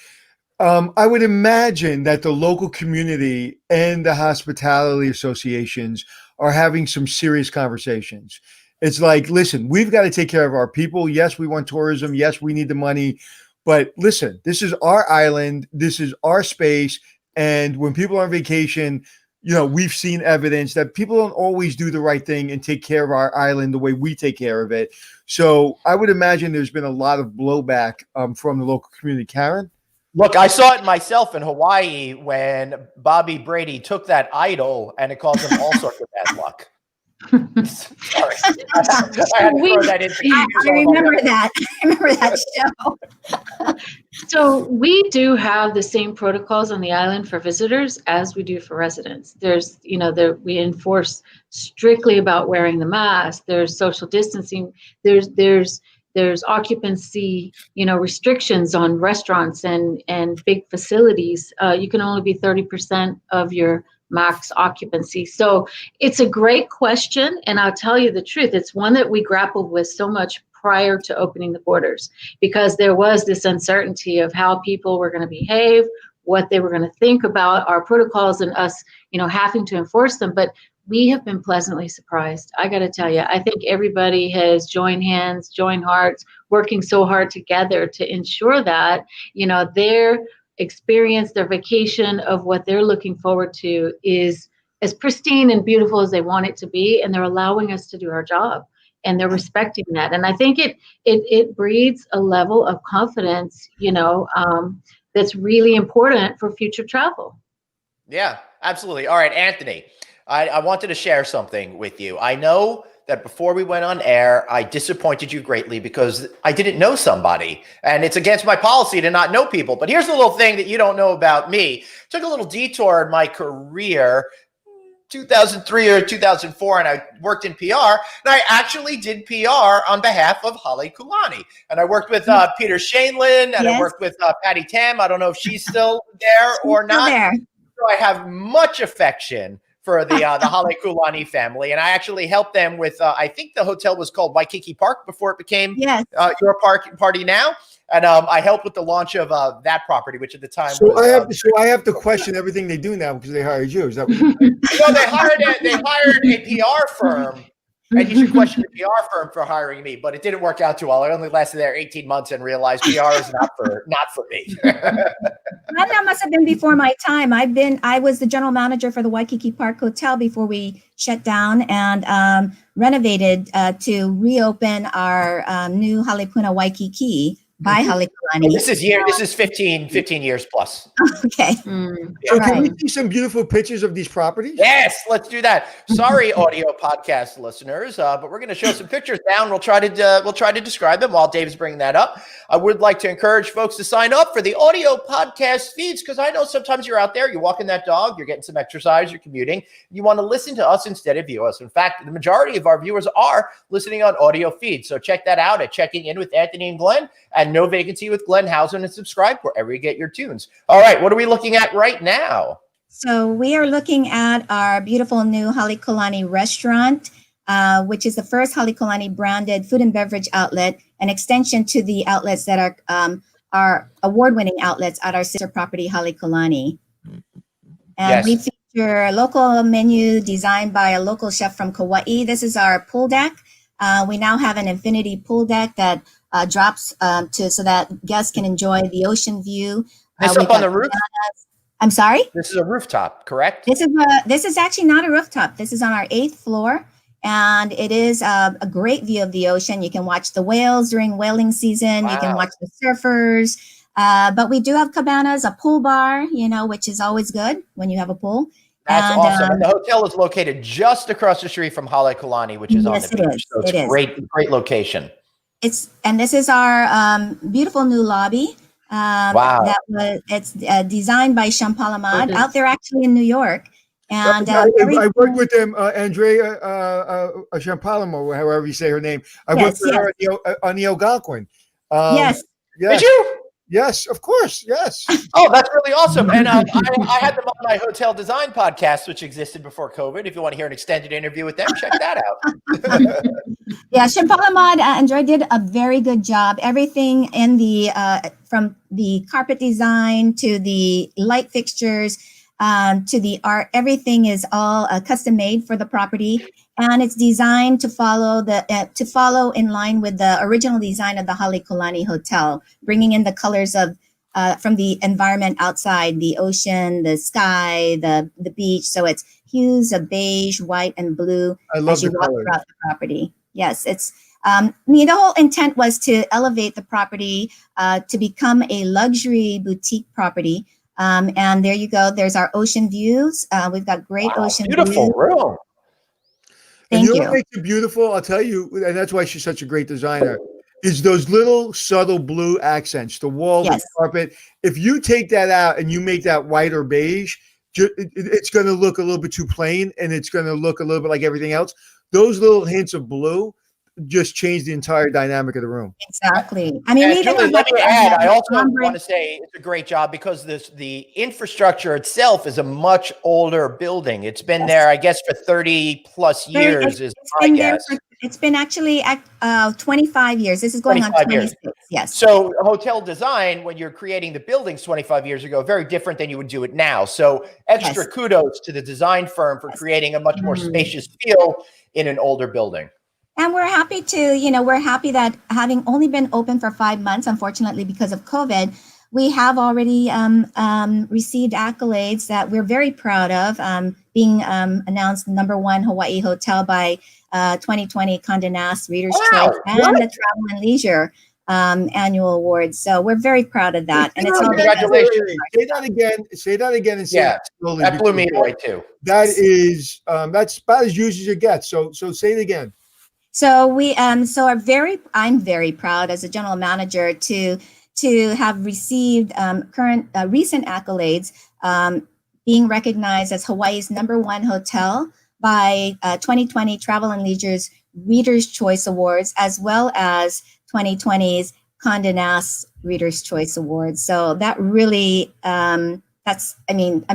Speaker 2: I would imagine that the local community and the hospitality associations are having some serious conversations. It's like, listen, we've got to take care of our people. Yes, we want tourism. Yes, we need the money. But listen, this is our island. This is our space. And when people are on vacation, we've seen evidence that people don't always do the right thing and take care of our island the way we take care of it. So I would imagine there's been a lot of blowback from the local community. Karen?
Speaker 1: Look, I saw it myself in Hawaii when Bobby Brady took that idol and it caused him all sorts of bad luck. Sorry. I had to throw that in.
Speaker 6: I remember that. I remember that show.
Speaker 5: So we do have the same protocols on the island for visitors as we do for residents. There's, we enforce strictly about wearing the mask. There's social distancing. There's occupancy, restrictions on restaurants and big facilities. You can only be 30% of your max occupancy. So it's a great question. And I'll tell you the truth. It's one that we grappled with so much prior to opening the borders, because there was this uncertainty of how people were going to behave, what they were going to think about our protocols and us, having to enforce them. But we have been pleasantly surprised. I got to tell you, I think everybody has joined hands, joined hearts, working so hard together to ensure that, their experience, their vacation of what they're looking forward to is as pristine and beautiful as they want it to be. And they're allowing us to do our job and they're respecting that. And I think it breeds a level of confidence, that's really important for future travel.
Speaker 1: Yeah, absolutely. All right, Anthony, I wanted to share something with you. I know that before we went on air, I disappointed you greatly because I didn't know somebody. And it's against my policy to not know people. But here's a little thing that you don't know about me. Took a little detour in my career, 2003 or 2004, and I worked in PR. And I actually did PR on behalf of Halekulani. And I worked with Peter Shainlin, and I worked with Patty Tam. I don't know if she's still there or not.
Speaker 6: There.
Speaker 1: So I have much affection for the Halekulani family. And I actually helped them with, I think the hotel was called Waikiki Park before it became your party now. And I helped with the launch of that property, which at the time was...
Speaker 2: I have to question everything they do now because they hired you. Is that what
Speaker 1: they hired a PR firm. And you should question the PR firm for hiring me, but it didn't work out too well. I only lasted there 18 months and realized PR is not for me.
Speaker 6: That must have been before my time. I was the general manager for the Waikiki Park Hotel before we shut down and renovated to reopen our new Halepuna Waikiki, by Halekulani.
Speaker 1: This is 15 years plus.
Speaker 6: Okay.
Speaker 2: So can
Speaker 6: Right.
Speaker 2: we see some beautiful pictures of these properties?
Speaker 1: Yes, let's do that. Sorry, audio podcast listeners, but we're going to show some pictures down. We'll try to describe them while Dave's bringing that up. I would like to encourage folks to sign up for the audio podcast feeds, because I know sometimes you're out there, you're walking that dog, you're getting some exercise, you're commuting, you want to listen to us instead of view us. In fact, the majority of our viewers are listening on audio feeds. So check that out at Checking In with Anthony and Glenn, and No Vacancy with Glenn Housen, and subscribe wherever you get your tunes. All right, what are we looking at right now?
Speaker 6: So we are looking at our beautiful new Halekulani restaurant, which is the first Halekulani branded food and beverage outlet, an extension to the outlets that are award-winning outlets at our sister property, Halekulani. And we feature a local menu designed by a local chef from Kauai. This is our pool deck. We now have an infinity pool deck that drops so that guests can enjoy the ocean view.
Speaker 1: This up on the roof?
Speaker 6: I'm sorry?
Speaker 1: This is a rooftop, correct?
Speaker 6: This is actually not a rooftop. This is on our 8th floor, and it is a great view of the ocean. You can watch the whales during whaling season.
Speaker 1: Wow.
Speaker 6: You can watch the surfers. But we do have cabanas, a pool bar, which is always good when you have a pool.
Speaker 1: That's awesome. And the hotel is located just across the street from Halekulani, which is on the beach. So it's a great location.
Speaker 6: And this is our beautiful new lobby.
Speaker 1: Wow.
Speaker 6: It's designed by Shampalamad out there actually in New York. And
Speaker 2: I worked with them, Andrea Shampalamo, however you say her name. I worked with her on the Algonquin.
Speaker 6: Yes.
Speaker 1: Did you?
Speaker 2: Yes, of course. Yes.
Speaker 1: Oh, that's really awesome. And I had them on my hotel design podcast, which existed before COVID. If you want to hear an extended interview with them, check that out.
Speaker 6: Yeah, Shampalamad Andrea did a very good job. Everything in the from the carpet design to the light fixtures to the art, everything is all custom made for the property, and it's designed to follow in line with the original design of the Halekulani Hotel, bringing in the colors of from the environment outside, the ocean, the sky, the beach. So it's hues of beige, white, and blue as you walk throughout the property. Yes, it's the whole intent was to elevate the property to become a luxury boutique property. And there you go. There's our ocean views. We've got great ocean views.
Speaker 1: Beautiful room.
Speaker 2: And you know what makes it beautiful? I'll tell you, and that's why she's such a great designer, is those little subtle blue accents, the walls, the carpet. If you take that out and you make that white or beige, it's going to look a little bit too plain, and it's going to look a little bit like everything else. Those little hints of blue just change the entire dynamic of the room.
Speaker 6: Exactly. I mean,
Speaker 1: Julie, let me add, I also want to say it's a great job because the infrastructure itself is a much older building. It's been there, I guess, for 30 plus years is my guess.
Speaker 6: It's been actually 25 years. This is going on 26. Yes.
Speaker 1: So hotel design, when you're creating the buildings 25 years ago, very different than you would do it now. So extra kudos to the design firm for creating a much more spacious feel in an older building.
Speaker 6: And we're happy we're happy that having only been open for 5 months, unfortunately, because of COVID, we have already received accolades that we're very proud of, being announced #1 Hawaii hotel by 2020 Condé Nast Reader's Choice and the Travel and Leisure annual awards. So we're very proud of that. And it's all
Speaker 1: congratulations.
Speaker 2: Say that again and say it slowly.
Speaker 1: That blew me away too.
Speaker 2: That is that's about as used as you get. So say it again.
Speaker 6: So I'm very proud as a general manager to have received recent accolades, being recognized as Hawaii's #1 hotel by 2020 Travel and Leisure's Reader's Choice Awards, as well as 2020's Condé Nast Reader's Choice Awards. So that really, I'm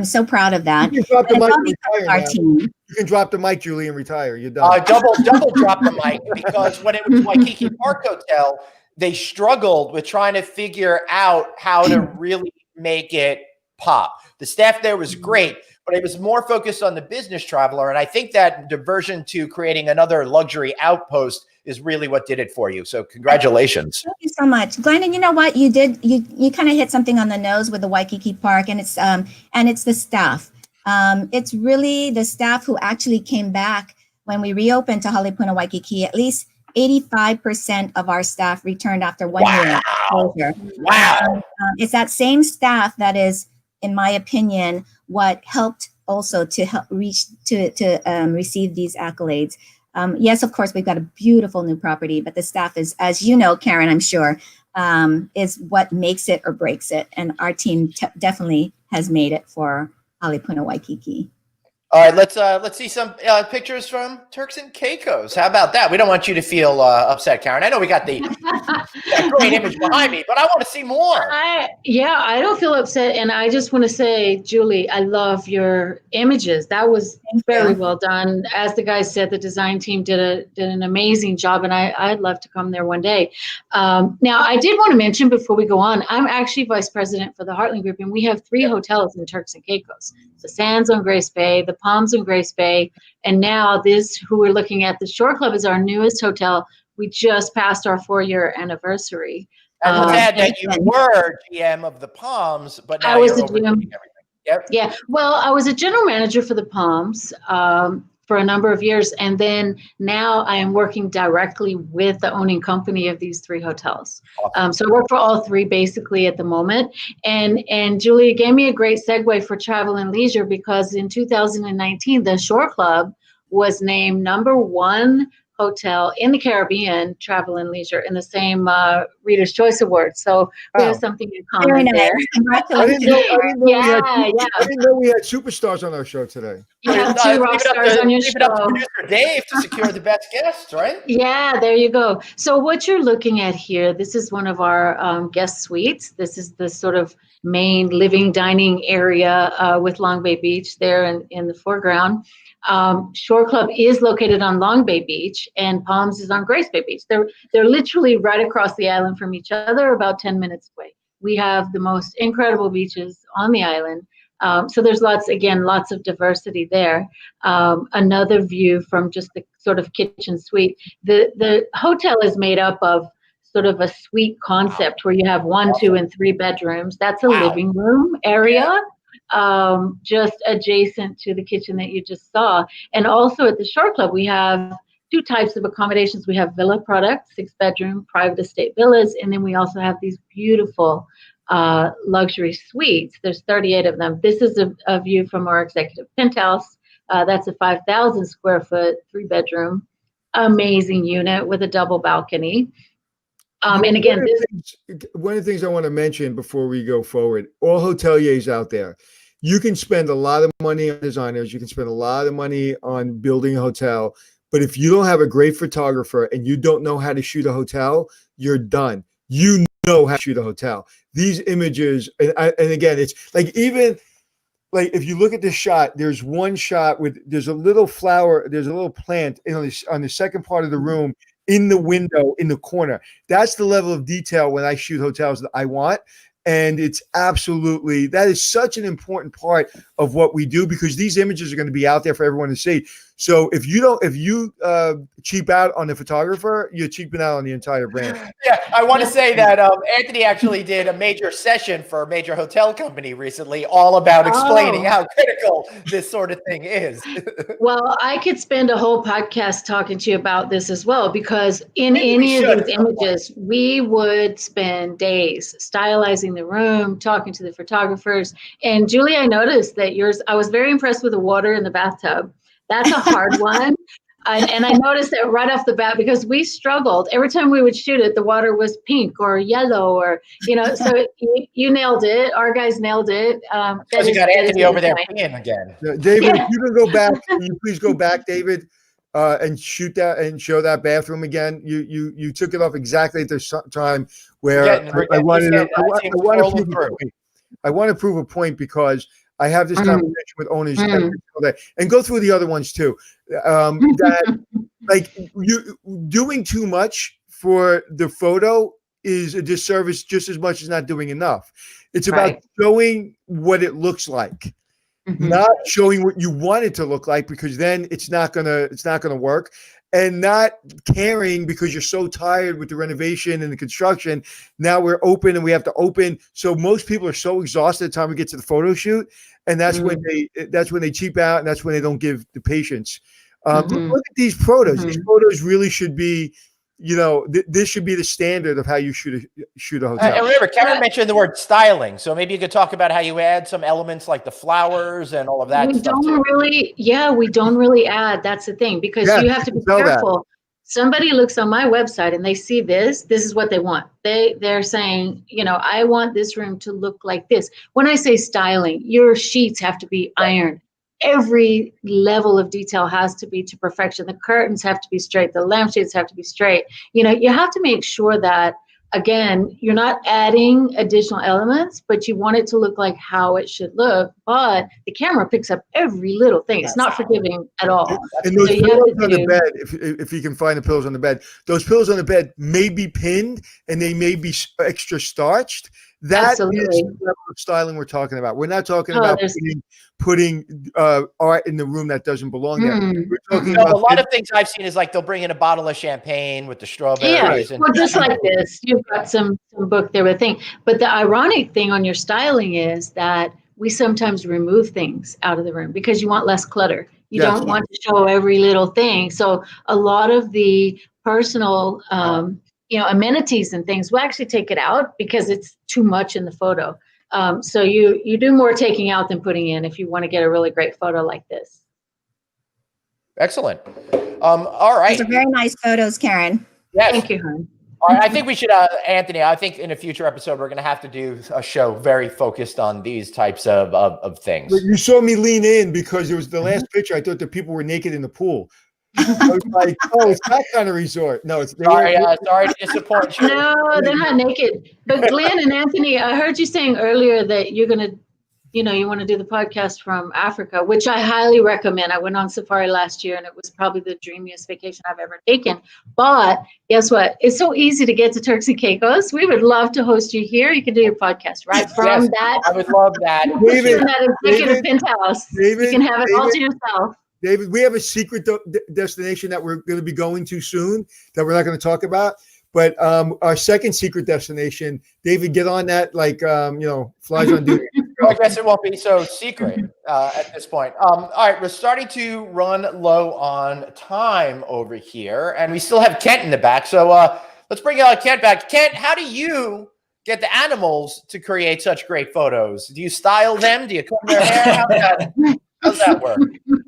Speaker 6: so proud of that.
Speaker 2: You can drop the mic and retire. You can drop the mic, Julie, and retire. You're done.
Speaker 1: Double drop the mic, because when it was Waikiki Park Hotel, they struggled with trying to figure out how to really make it pop. The staff there was great, but it was more focused on the business traveler. And I think that diversion to creating another luxury outpost is really what did it for you. So congratulations.
Speaker 6: Thank you so much, Glenn. And you know what you did? You kind of hit something on the nose with the Waikiki Park, and it's the staff. It's really the staff who actually came back when we reopened to Halepuna Waikiki, at least 85% of our staff returned after 1 year. Closure.
Speaker 1: Wow.
Speaker 6: It's that same staff that is, in my opinion, what helped also to help receive these accolades. Yes, of course, we've got a beautiful new property, but the staff is, as you know, Karen, I'm sure, is what makes it or breaks it. And our team definitely has made it for Halipuna Waikiki.
Speaker 1: All right, let's see some pictures from Turks and Caicos. How about that? We don't want you to feel upset, Karen. I know we got that great image behind me, but I want to see more.
Speaker 5: I don't feel upset, and I just want to say, Julie, I love your images. That was very well done. As the guys said, the design team did an amazing job, and I'd love to come there one day. Now, I did want to mention before we go on, I'm actually vice president for the Heartland Group, and we have 3 hotels in Turks and Caicos: the Sands on Grace Bay, the Palms on Grace Bay, and now this, who we're looking at, the Shore Club, is our newest hotel. We just passed our 4-year anniversary.
Speaker 1: And let's add that you were GM of the Palms, but now
Speaker 5: I was
Speaker 1: you're
Speaker 5: the GM.
Speaker 1: overseeing everything. Yep.
Speaker 5: Yeah, well, I was a general manager for the Palms for a number of years, and then now I am working directly with the owning company of these 3 hotels.
Speaker 1: Awesome.
Speaker 5: So I work for all 3 basically at the moment. And Julia gave me a great segue for travel and leisure, because in 2019, the Shore Club was named #1 hotel in the Caribbean, travel and leisure, in the same Reader's Choice Award. So we have something in common there.
Speaker 2: I didn't know we had superstars on our show today.
Speaker 5: You have 2 rock stars on your show.
Speaker 1: Leave it up to producer Dave to secure the best guests, right?
Speaker 5: Yeah, there you go. So what you're looking at here, this is one of our guest suites. This is the sort of main living dining area with Long Bay Beach there in the foreground. Shore Club is located on Long Bay Beach, and Palms is on Grace Bay Beach. They're literally right across the island from each other, about 10 minutes away. We have the most incredible beaches on the island. So there's lots of diversity there. Another view from just the sort of kitchen suite. The hotel is made up of sort of a suite concept where you have 1, 2, and 3 bedrooms. That's a living room area. Just adjacent to the kitchen that you just saw. And also at the Shore Club, we have 2 types of accommodations. We have villa products, 6-bedroom private estate villas, and then we also have these beautiful luxury suites. There's 38 of them. This is a view from our executive penthouse. That's a 5,000 square foot, 3-bedroom, amazing unit with a double balcony. And again,
Speaker 2: one of the things I want to mention before we go forward, all hoteliers out there, you can spend a lot of money on designers, you can spend a lot of money on building a hotel, but if you don't have a great photographer and you don't know how to shoot a hotel, you're done. You know how to shoot a hotel. These images, and again, it's like, even like if you look at this shot, there's one shot with, there's a little flower, there's a little plant on the second part of the room, in the window in the corner. That's the level of detail when I shoot hotels that I want. And it's absolutely, that is such an important part of what we do, because these images are going to be out there for everyone to see. So if you cheap out on the photographer, you're cheaping out on the entire brand.
Speaker 1: Yeah, I want to say that Anthony actually did a major session for a major hotel company recently, all about explaining how critical this sort of thing is.
Speaker 5: Well, I could spend a whole podcast talking to you about this as well, because in any of these images, we would spend days stylizing the room, talking to the photographers. And Julie, I noticed that I was very impressed with the water in the bathtub. That's a hard one. And I noticed that right off the bat, because we struggled. Every time we would shoot it, the water was pink or yellow, or, so you nailed it. Our guys nailed it.
Speaker 1: Because you got Anthony over there peeing again.
Speaker 2: David, if you can go back, can you please go back, David, and shoot that and show that bathroom again? You took it off exactly at the time where I want to prove a point, because I have this conversation with owners every single day, and go through the other ones too. That like you doing too much for the photo is a disservice just as much as not doing enough. It's about showing what it looks like, not showing what you want it to look like, because then it's not gonna work. And not caring because you're so tired with the renovation and the construction. Now we're open and we have to open. So most people are so exhausted at the time we get to the photo shoot. And that's when they cheap out, and that's when they don't give the patience. Look at these photos. These photos really should be this should be the standard of how you shoot a hotel.
Speaker 1: And remember, Karen mentioned the word styling, so maybe you could talk about how you add some elements like the flowers and all of that.
Speaker 5: We don't really add. That's the thing, because you have to be careful. Somebody looks on my website and they see this is what they want. They're saying, I want this room to look like this. When I say styling, your sheets have to be ironed. Every level of detail has to be to perfection. The curtains have to be straight. The lampshades have to be straight. You have to make sure that, again, you're not adding additional elements, but you want it to look like how it should look. But the camera picks up every little thing. It's not forgiving at all.
Speaker 2: And those pillows on the bed, if you can find the pillows on the bed, those pillows on the bed may be pinned and they may be extra starched. That is the level of styling we're talking about. We're not talking about putting art in the room that doesn't belong there. We're talking about
Speaker 1: a lot of things I've seen is like they'll bring in a bottle of champagne with the strawberries.
Speaker 5: Yeah, just like this. You've got some book there with thing. But the ironic thing on your styling is that we sometimes remove things out of the room because you want less clutter. You don't want to show every little thing. So a lot of the personal amenities and things, we'll actually take it out because it's too much in the photo. So you do more taking out than putting in if you want to get a really great photo like this.
Speaker 1: Excellent. All right.
Speaker 6: Those are very nice photos, Karen.
Speaker 1: Yes.
Speaker 5: Thank you, hon.
Speaker 1: All right, I think we should, Anthony, I think in a future episode, we're going to have to do a show very focused on these types of things.
Speaker 2: But you saw me lean in because it was the last picture. I thought the people were naked in the pool. I was like, oh, it's that kind of resort. No, it's
Speaker 1: sorry to disappoint you.
Speaker 5: No, they're not naked. But Glenn and Anthony, I heard you saying earlier that you're going to, you want to do the podcast from Africa, which I highly recommend. I went on safari last year and it was probably the dreamiest vacation I've ever taken. But guess what? It's so easy to get to Turks and Caicos. We would love to host you here. You can do your podcast right from that.
Speaker 1: I would love that.
Speaker 5: That executive penthouse. You can have it all to yourself.
Speaker 2: David, we have a secret destination that we're going to be going to soon that we're not going to talk about. But our second secret destination, David, get on that flies on duty.
Speaker 1: Well, I guess it won't be so secret at this point. All right, we're starting to run low on time over here, and we still have Kent in the back. So let's bring Kent back. Kent, how do you get the animals to create such great photos? Do you style them? Do you comb their hair? How's that work?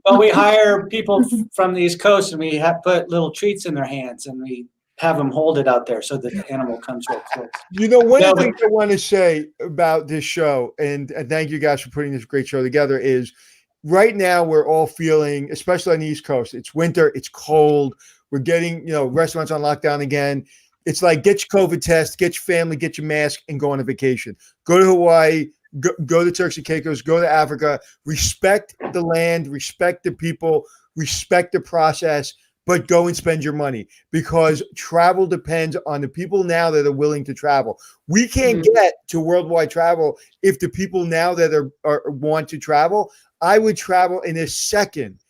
Speaker 4: Well, we hire people from the East Coast, and we put little treats in their hands, and we have them hold it out there so that the animal comes real close.
Speaker 2: One of the things I want to say about this show, and thank you guys for putting this great show together, is right now we're all feeling, especially on the East Coast, it's winter, it's cold, we're getting, restaurants on lockdown again. It's like, get your COVID test, get your family, get your mask, and go on a vacation. Go to Hawaii, go to Turks and Caicos, go to Africa, respect the land, respect the people, respect the process, but go and spend your money, because travel depends on the people now that are willing to travel. We can't get to worldwide travel if the people now that want to travel. I would travel in a second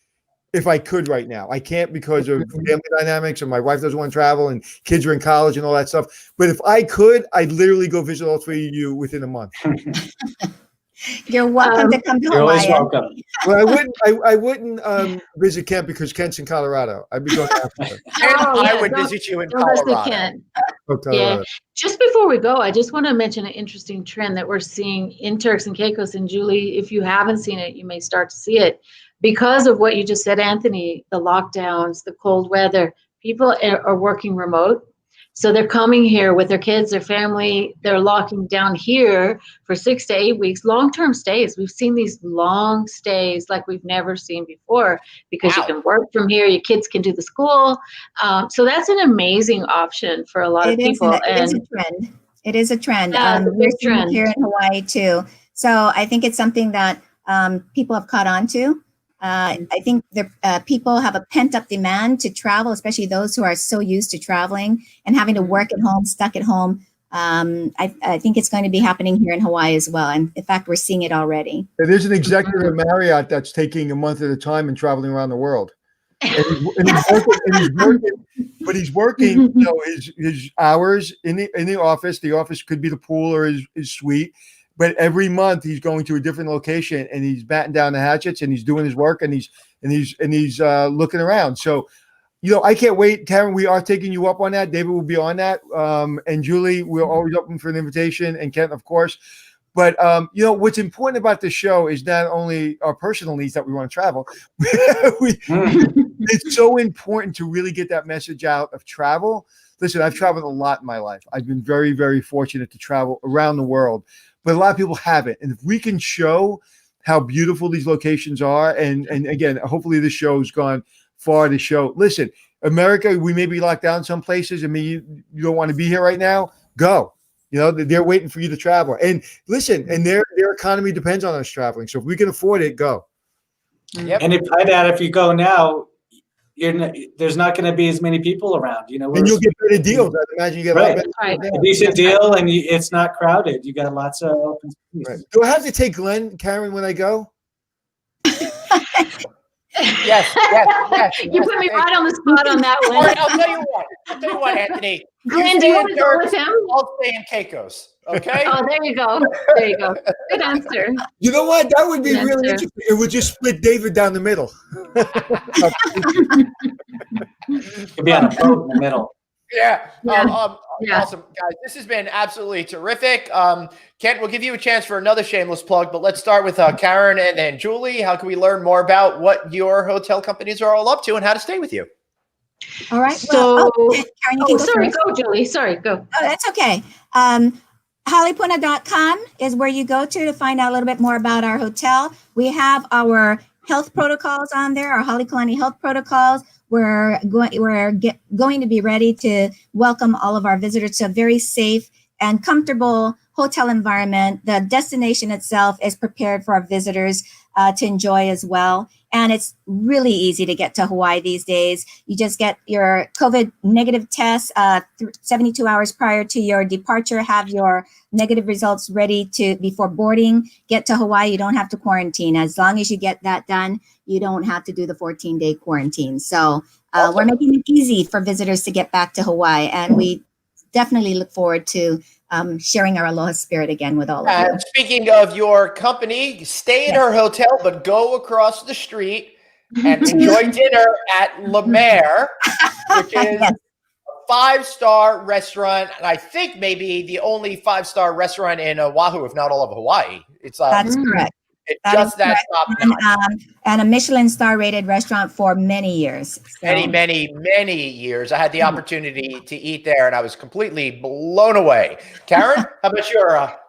Speaker 2: if I could right now. I can't because of family dynamics, and my wife doesn't want to travel, and kids are in college and all that stuff. But if I could, I'd literally go visit all three of you within a month.
Speaker 6: You're welcome to come to Hawaii.
Speaker 4: You're always welcome.
Speaker 2: Well, I wouldn't visit Kent because Kent's in Colorado. I'd be going to Africa.
Speaker 1: I would visit you in Colorado.
Speaker 5: Yeah. Just before we go, I just want to mention an interesting trend that we're seeing in Turks and Caicos. And Julie, if you haven't seen it, you may start to see it. Because of what you just said, Anthony, the lockdowns, the cold weather, people are working remote. So they're coming here with their kids, their family. They're locking down here for 6 to 8 weeks, long-term stays. We've seen these long stays like we've never seen before because you can work from here. Your kids can do the school. So that's an amazing option for a lot of people.
Speaker 6: It is a trend. It is a trend.
Speaker 5: Yeah,
Speaker 6: we're seeing it here in Hawaii too. So I think it's something that people have caught on to. I think people have a pent-up demand to travel, especially those who are so used to traveling and having to work at home, stuck at home. I think it's going to be happening here in Hawaii as well. And in fact, we're seeing it already.
Speaker 2: There's an executive at Marriott that's taking a month at a time and traveling around the world. And he's working, his hours in the office. The office could be the pool or his suite. But every month he's going to a different location and he's batting down the hatchets and he's doing his work and he's looking around. So, I can't wait, Karen. We are taking you up on that. David will be on that. And Julie, we're always open for an invitation, and Kent, of course. But what's important about the show is not only our personal needs that we want to travel. It's so important to really get that message out of travel. Listen, I've traveled a lot in my life. I've been very, very fortunate to travel around the world, but a lot of people haven't. And if we can show how beautiful these locations are, and again, hopefully this show has gone far to show. Listen, America, we may be locked down some places. I mean, you don't want to be here right now. Go. They're waiting for you to travel. And listen, and their economy depends on us traveling. So if we can afford it, go.
Speaker 1: Yep.
Speaker 4: And if you go now, there's not going to be as many people around.
Speaker 2: And you'll get better deals. I imagine you get
Speaker 4: a decent deal, and it's not crowded. You got lots of open space.
Speaker 2: Right. Do I have to take Glenn, Karen, when I go?
Speaker 1: Yes.
Speaker 5: You put me right on the spot on that
Speaker 1: All
Speaker 5: one.
Speaker 1: right, I'll tell you what, Anthony.
Speaker 5: Glenn, do you want to go with him?
Speaker 1: I'll stay in Caicos. Okay.
Speaker 5: Oh, there you go. Good answer.
Speaker 2: You know what? That would be
Speaker 5: Good
Speaker 2: really
Speaker 5: answer.
Speaker 2: interesting. It would just split David down the middle.
Speaker 4: Could be on a boat in the middle.
Speaker 1: Yeah.
Speaker 5: Yeah. Yeah.
Speaker 1: Awesome, guys. This has been absolutely terrific. Kent, we'll give you a chance for another shameless plug, but let's start with Karen and then Julie. How can we learn more about what your hotel companies are all up to and how to stay with you?
Speaker 6: All right.
Speaker 5: So,
Speaker 6: Karen, you can go
Speaker 5: sorry,
Speaker 6: first.
Speaker 5: go, Julie. Sorry, go.
Speaker 6: Oh, that's okay. Halipuna.com is where you go to find out a little bit more about our hotel. We have our health protocols on there, our Halekulani health protocols. We're going to be ready to welcome all of our visitors to a very safe and comfortable hotel environment. The destination itself is prepared for our visitors to enjoy as well. And it's really easy to get to Hawaii these days. You just get your COVID negative test 72 hours prior to your departure, have your negative results ready before boarding. Get to Hawaii, you don't have to quarantine. As long as you get that done, you don't have to do the 14-day quarantine. So we're making it easy for visitors to get back to Hawaii. And we definitely look forward to sharing our aloha spirit again with all of you.
Speaker 1: And speaking of your company, stay in her hotel, but go across the street and enjoy dinner at La Mer, which is
Speaker 6: Yes.
Speaker 1: a 5-star restaurant. And I think maybe the only 5-star restaurant in Oahu, if not all of Hawaii. It's
Speaker 6: That's correct.
Speaker 1: It's
Speaker 6: That
Speaker 1: just
Speaker 6: is
Speaker 1: that
Speaker 6: correct.
Speaker 1: top notch.
Speaker 6: And a Michelin star rated restaurant for many years. So-
Speaker 1: Many years. I had the opportunity to eat there, and I was completely blown away. Karen, how about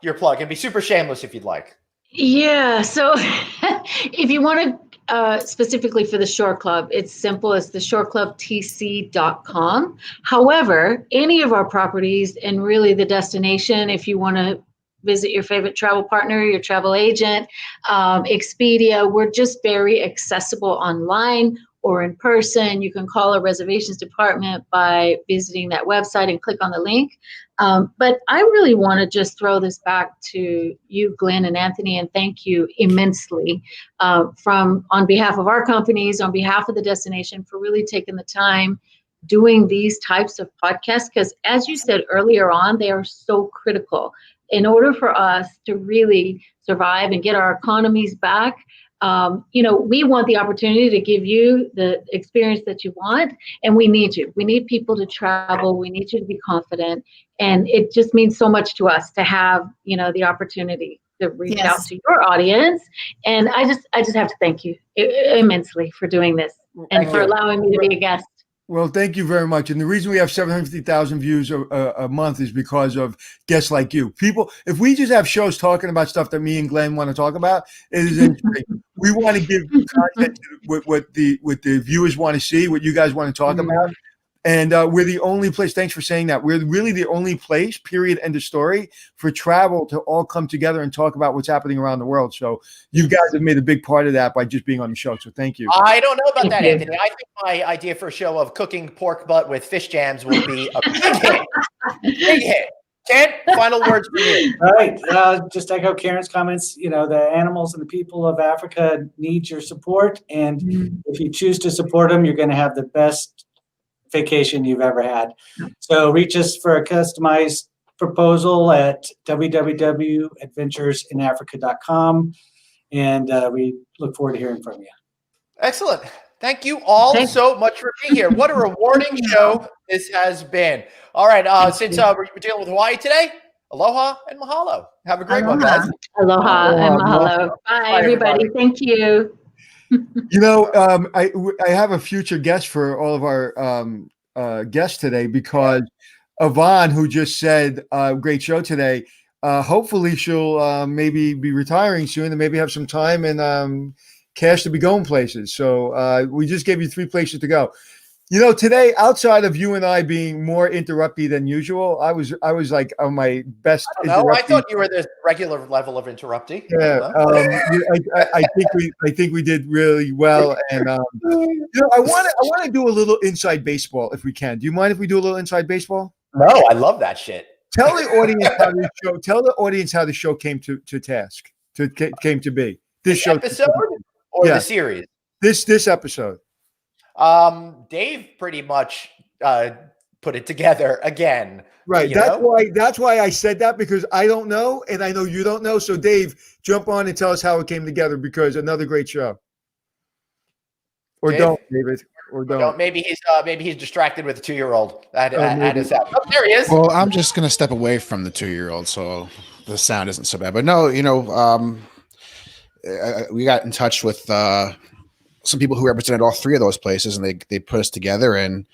Speaker 1: your plug? And be super shameless if you'd like.
Speaker 5: Yeah. So if you want to specifically for the Shore Club, it's simple. It's the shoreclubtc.com. However, any of our properties and really the destination, if you want to visit your favorite travel partner, your travel agent, Expedia, we're just very accessible online or in person. You can call a reservations department by visiting that website and click on the link. But I really want to just throw this back to you, Glenn and Anthony, and thank you immensely on behalf of our companies, on behalf of the destination, for really taking the time doing these types of podcasts, because as you said earlier on, they are so critical. In order for us to really survive and get our economies back, we want the opportunity to give you the experience that you want, and we need you. We need people to travel. We need you to be confident, and it just means so much to us to have, the opportunity to reach out to your audience. And I just have to thank you immensely for doing this and for allowing me to be a guest.
Speaker 2: Well, thank you very much. And the reason we have 750,000 views a month is because of guests like you. People, if we just have shows talking about stuff that me and Glenn want to talk about, it is interesting. We want to give content to what the viewers want to see, what you guys want to talk about. And we're the only place, thanks for saying that, we're really the only place, period, end of story, for travel to all come together and talk about what's happening around the world. So you guys have made a big part of that by just being on the show. So thank you.
Speaker 1: I don't know about that, Anthony. I think my idea for a show of cooking pork butt with fish jams will be a big hit. Big hit. Ken, final words for you.
Speaker 4: All right. Just echo Karen's comments. The animals and the people of Africa need your support. And if you choose to support them, you're going to have the best vacation you've ever had. So reach us for a customized proposal at www.adventuresinafrica.com. And we look forward to hearing from you.
Speaker 1: Excellent. Thank you all so much for being here. What a rewarding show this has been. All right, since we're dealing with Hawaii today, aloha and mahalo. Have a great one, guys.
Speaker 5: Aloha and mahalo. Bye, everybody. Thank you.
Speaker 2: I have a future guest for all of our guests today because Yvonne, who just said, great show today. Hopefully she'll maybe be retiring soon and maybe have some time and cash to be going places. So we just gave you 3 places to go. Today, outside of you and I being more interrupty than usual, I was like on my best.
Speaker 1: I don't know. I thought you were the regular level of interrupty.
Speaker 2: Yeah, I think we did really well, and I want to do a little inside baseball if we can. Do you mind if we do a little inside baseball?
Speaker 1: No, I love that shit.
Speaker 2: Tell the audience how the show came to came to be. This show
Speaker 1: episode or the series.
Speaker 2: This episode.
Speaker 1: Dave pretty much put it together again.
Speaker 2: Right. That's why I said that, because I don't know and I know you don't know. So Dave, jump on and tell us how it came together, because another great show. Or Dave? Don't, David. Or don't.
Speaker 1: Maybe he's distracted with a 2-year-old at his house. Oh, there he is.
Speaker 7: Well, I'm just gonna step away from the 2-year-old, so the sound isn't so bad. But no, we got in touch with some people who represented all 3 of those places, and they put us together. And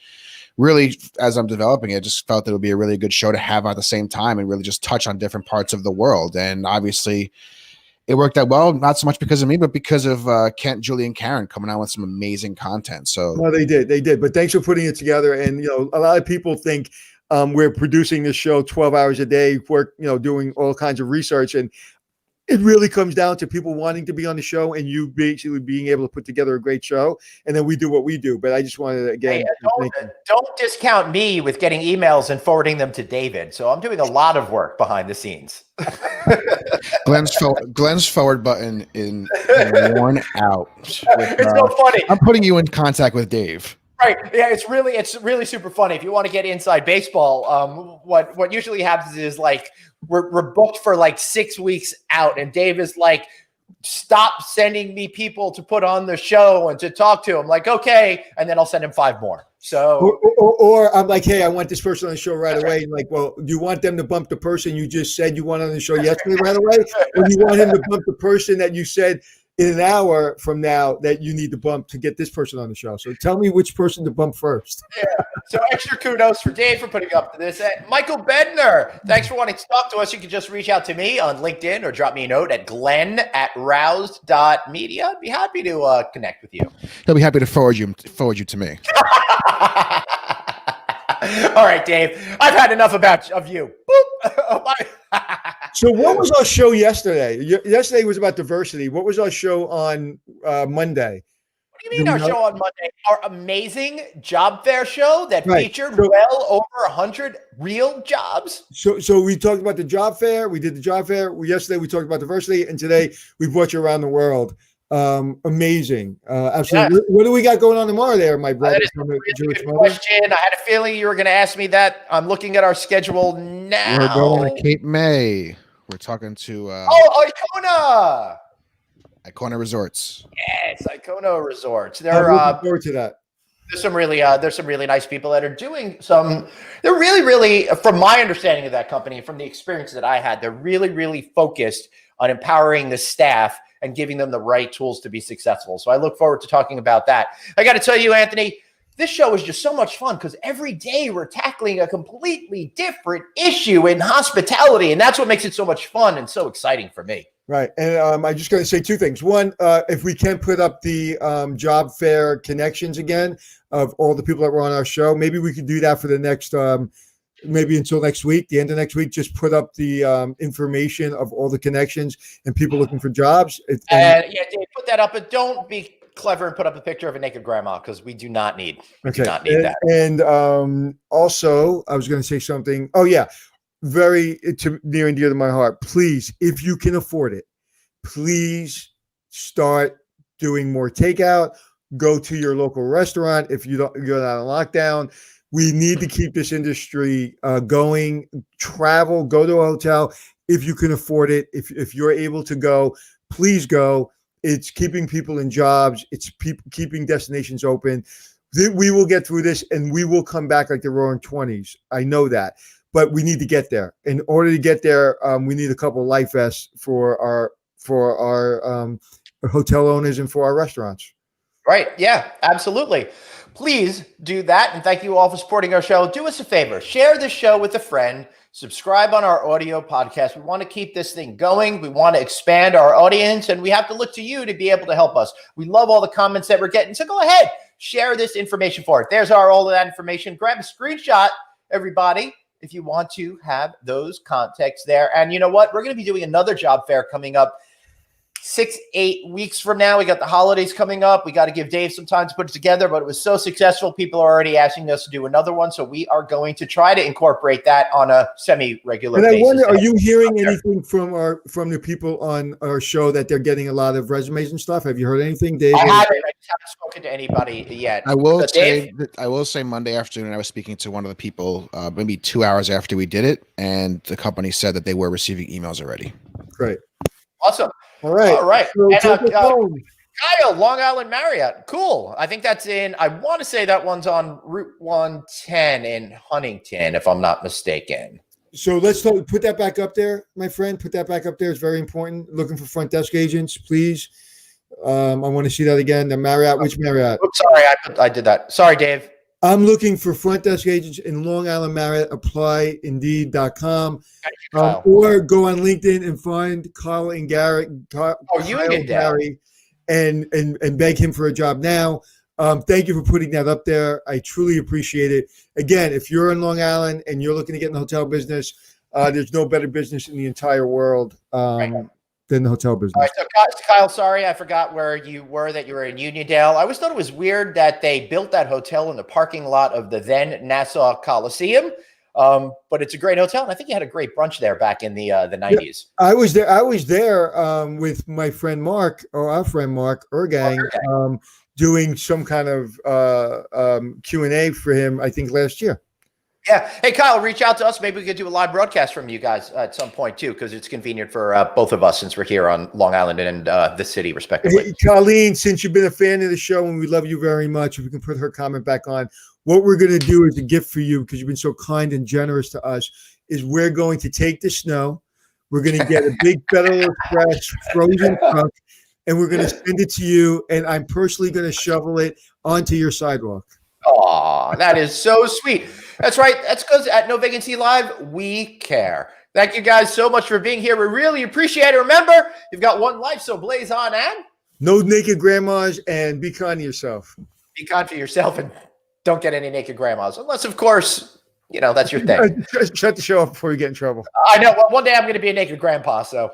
Speaker 7: really, as I'm developing it, I just felt that it would be a really good show to have at the same time and really just touch on different parts of the world. And obviously, it worked out well, not so much because of me, but because of Kent, Julie, and Karen coming out with some amazing content. So,
Speaker 2: well, they did. But thanks for putting it together. And a lot of people think we're producing this show 12 hours a day, doing all kinds of research, and it really comes down to people wanting to be on the show and you basically being able to put together a great show. And then we do what we do. But I just wanted to, again,
Speaker 1: don't discount me with getting emails and forwarding them to David. So I'm doing a lot of work behind the scenes.
Speaker 7: Glenn's forward button in worn out.
Speaker 1: It's so funny.
Speaker 7: I'm putting you in contact with Dave.
Speaker 1: Right. Yeah, it's really super funny. If you want to get inside baseball, what usually happens is like we're booked for like 6 weeks out, and Dave is like, stop sending me people to put on the show and to talk to. I'm like, okay, and then I'll send him 5 more. So
Speaker 2: or I'm like, hey, I want this person on the show right away. And like, well, do you want them to bump the person you just said you want on the show yesterday right away, or do you want him to bump the person that you said in an hour from now that you need to bump to get this person on the show? So tell me which person to bump first.
Speaker 1: Yeah. So extra kudos for Dave for putting up to this. Michael Bednar, thanks for wanting to talk to us. You can just reach out to me on LinkedIn or drop me a note at glenn@roused.media. I'd be happy to connect with you.
Speaker 7: He'll be happy to forward you to me.
Speaker 1: All right, Dave. I've had enough of you.
Speaker 2: So what was our show yesterday? Yesterday was about diversity. What was our show on Monday?
Speaker 1: What do you mean our show on Monday? Our amazing job fair show that featured well over 100 real jobs.
Speaker 2: So we talked about the job fair. We did the job fair. Yesterday we talked about diversity, and today we brought you around the world. Amazing. Absolutely. Yes. What do we got going on tomorrow there, my brother?
Speaker 1: That is a really good question. I had a feeling you were going to ask me that. I'm looking at our schedule now.
Speaker 7: We're going to Cape May. We're talking to Icona Resorts.
Speaker 1: Yes, Icona Resorts.
Speaker 2: They're looking forward to that.
Speaker 1: There's some really nice people that are doing some. They're really, from my understanding of that company, from the experience that I had, they're really focused on empowering the staff and giving them the right tools to be successful. So I look forward to talking about that. I got to tell you, Anthony, this show is just so much fun because every day we're tackling a completely different issue in hospitality. And that's what makes it so much fun and so exciting for me.
Speaker 2: Right. And I'm just going to say 2 things. One, if we can put up the job fair connections again of all the people that were on our show, maybe we could do that for the next maybe until next week, the end of next week, just put up the information of all the connections and people looking for jobs.
Speaker 1: Yeah, Dave, put that up, but don't be clever and put up a picture of a naked grandma because we do not need that.
Speaker 2: And also, I was going to say something. Oh, yeah. Very near and dear to my heart. Please, if you can afford it, please start doing more takeout. Go to your local restaurant if you're not on lockdown. We need to keep this industry going. Travel, go to a hotel if you can afford it. If you're able to go, please go. It's keeping people in jobs. It's keeping destinations open. We will get through this, and we will come back like the Roaring '20s. I know that, but we need to get there. In order to get there, we need a couple of life vests for our hotel owners and for our restaurants.
Speaker 1: Right. Yeah, absolutely. Please do that. And thank you all for supporting our show. Do us a favor, share this show with a friend, subscribe on our audio podcast. We want to keep this thing going. We want to expand our audience, and we have to look to you to be able to help us. We love all the comments that we're getting. So go ahead, share this information for it. There's all of that information. Grab a screenshot, everybody, if you want to have those contacts there. And you know what? We're going to be doing another job fair coming up 6-8 weeks from now. We got the holidays coming up. We got to give Dave some time to put it together, but it was so successful. People are already asking us to do another one. So we are going to try to incorporate that on a semi-regular
Speaker 2: basis. And I wonder, are you hearing anything from the people on our show that they're getting a lot of resumes and stuff? Have you heard anything, Dave?
Speaker 1: I haven't. I just haven't spoken to anybody yet.
Speaker 7: I will say Monday afternoon, I was speaking to one of the people maybe 2 hours after we did it, and the company said that they were receiving emails already.
Speaker 2: Great.
Speaker 1: Awesome.
Speaker 2: All right.
Speaker 1: So and, Kyle, Long Island Marriott. Cool. I think that's I want to say that one's on Route 110 in Huntington, if I'm not mistaken.
Speaker 2: So let's put that back up there, my friend. Put that back up there. It's very important. Looking for front desk agents, please. I want to see that again. The Marriott. Which Marriott?
Speaker 1: Oops, sorry, I did that. Sorry, Dave.
Speaker 2: I'm looking for front desk agents in Long Island Marriott. Apply Indeed.com. Or go on LinkedIn and find Kyle and Gary. Gary, and beg him for a job now. Thank you for putting that up there. I truly appreciate it. Again, if you're in Long Island and you're looking to get in the hotel business, there's no better business in the entire world than the hotel business.
Speaker 1: All right, so Kyle, sorry, I forgot where you were, that you were in Uniondale. I always thought it was weird that they built that hotel in the parking lot of the then Nassau Coliseum. But it's a great hotel, and I think you had a great brunch there back in the 90s.
Speaker 2: Yeah, I was there with my friend Mark, or our friend Mark Ergang, doing some kind of Q&A for him, I think last year.
Speaker 1: Yeah. Hey, Kyle, reach out to us. Maybe we could do a live broadcast from you guys at some point too, because it's convenient for both of us since we're here on Long Island and the city, respectively.
Speaker 2: Hey, Colleen, since you've been a fan of the show and we love you very much, if we can put her comment back on, what we're going to do as a gift for you, because you've been so kind and generous to us, is we're going to take the snow. We're going to get a big Federal Express frozen truck, and we're going to send it to you, and I'm personally going to shovel it onto your sidewalk.
Speaker 1: Oh, that is so sweet. That's right. That's because at No Vacancy Live, we care. Thank you guys so much for being here. We really appreciate it. Remember, you've got one life, so blaze on and
Speaker 2: no naked grandmas, and be kind to yourself.
Speaker 1: Be kind to yourself and don't get any naked grandmas, unless, of course, that's your thing.
Speaker 2: Shut the show off before you get in trouble.
Speaker 1: I know. Well, one day I'm going to be a naked grandpa, so.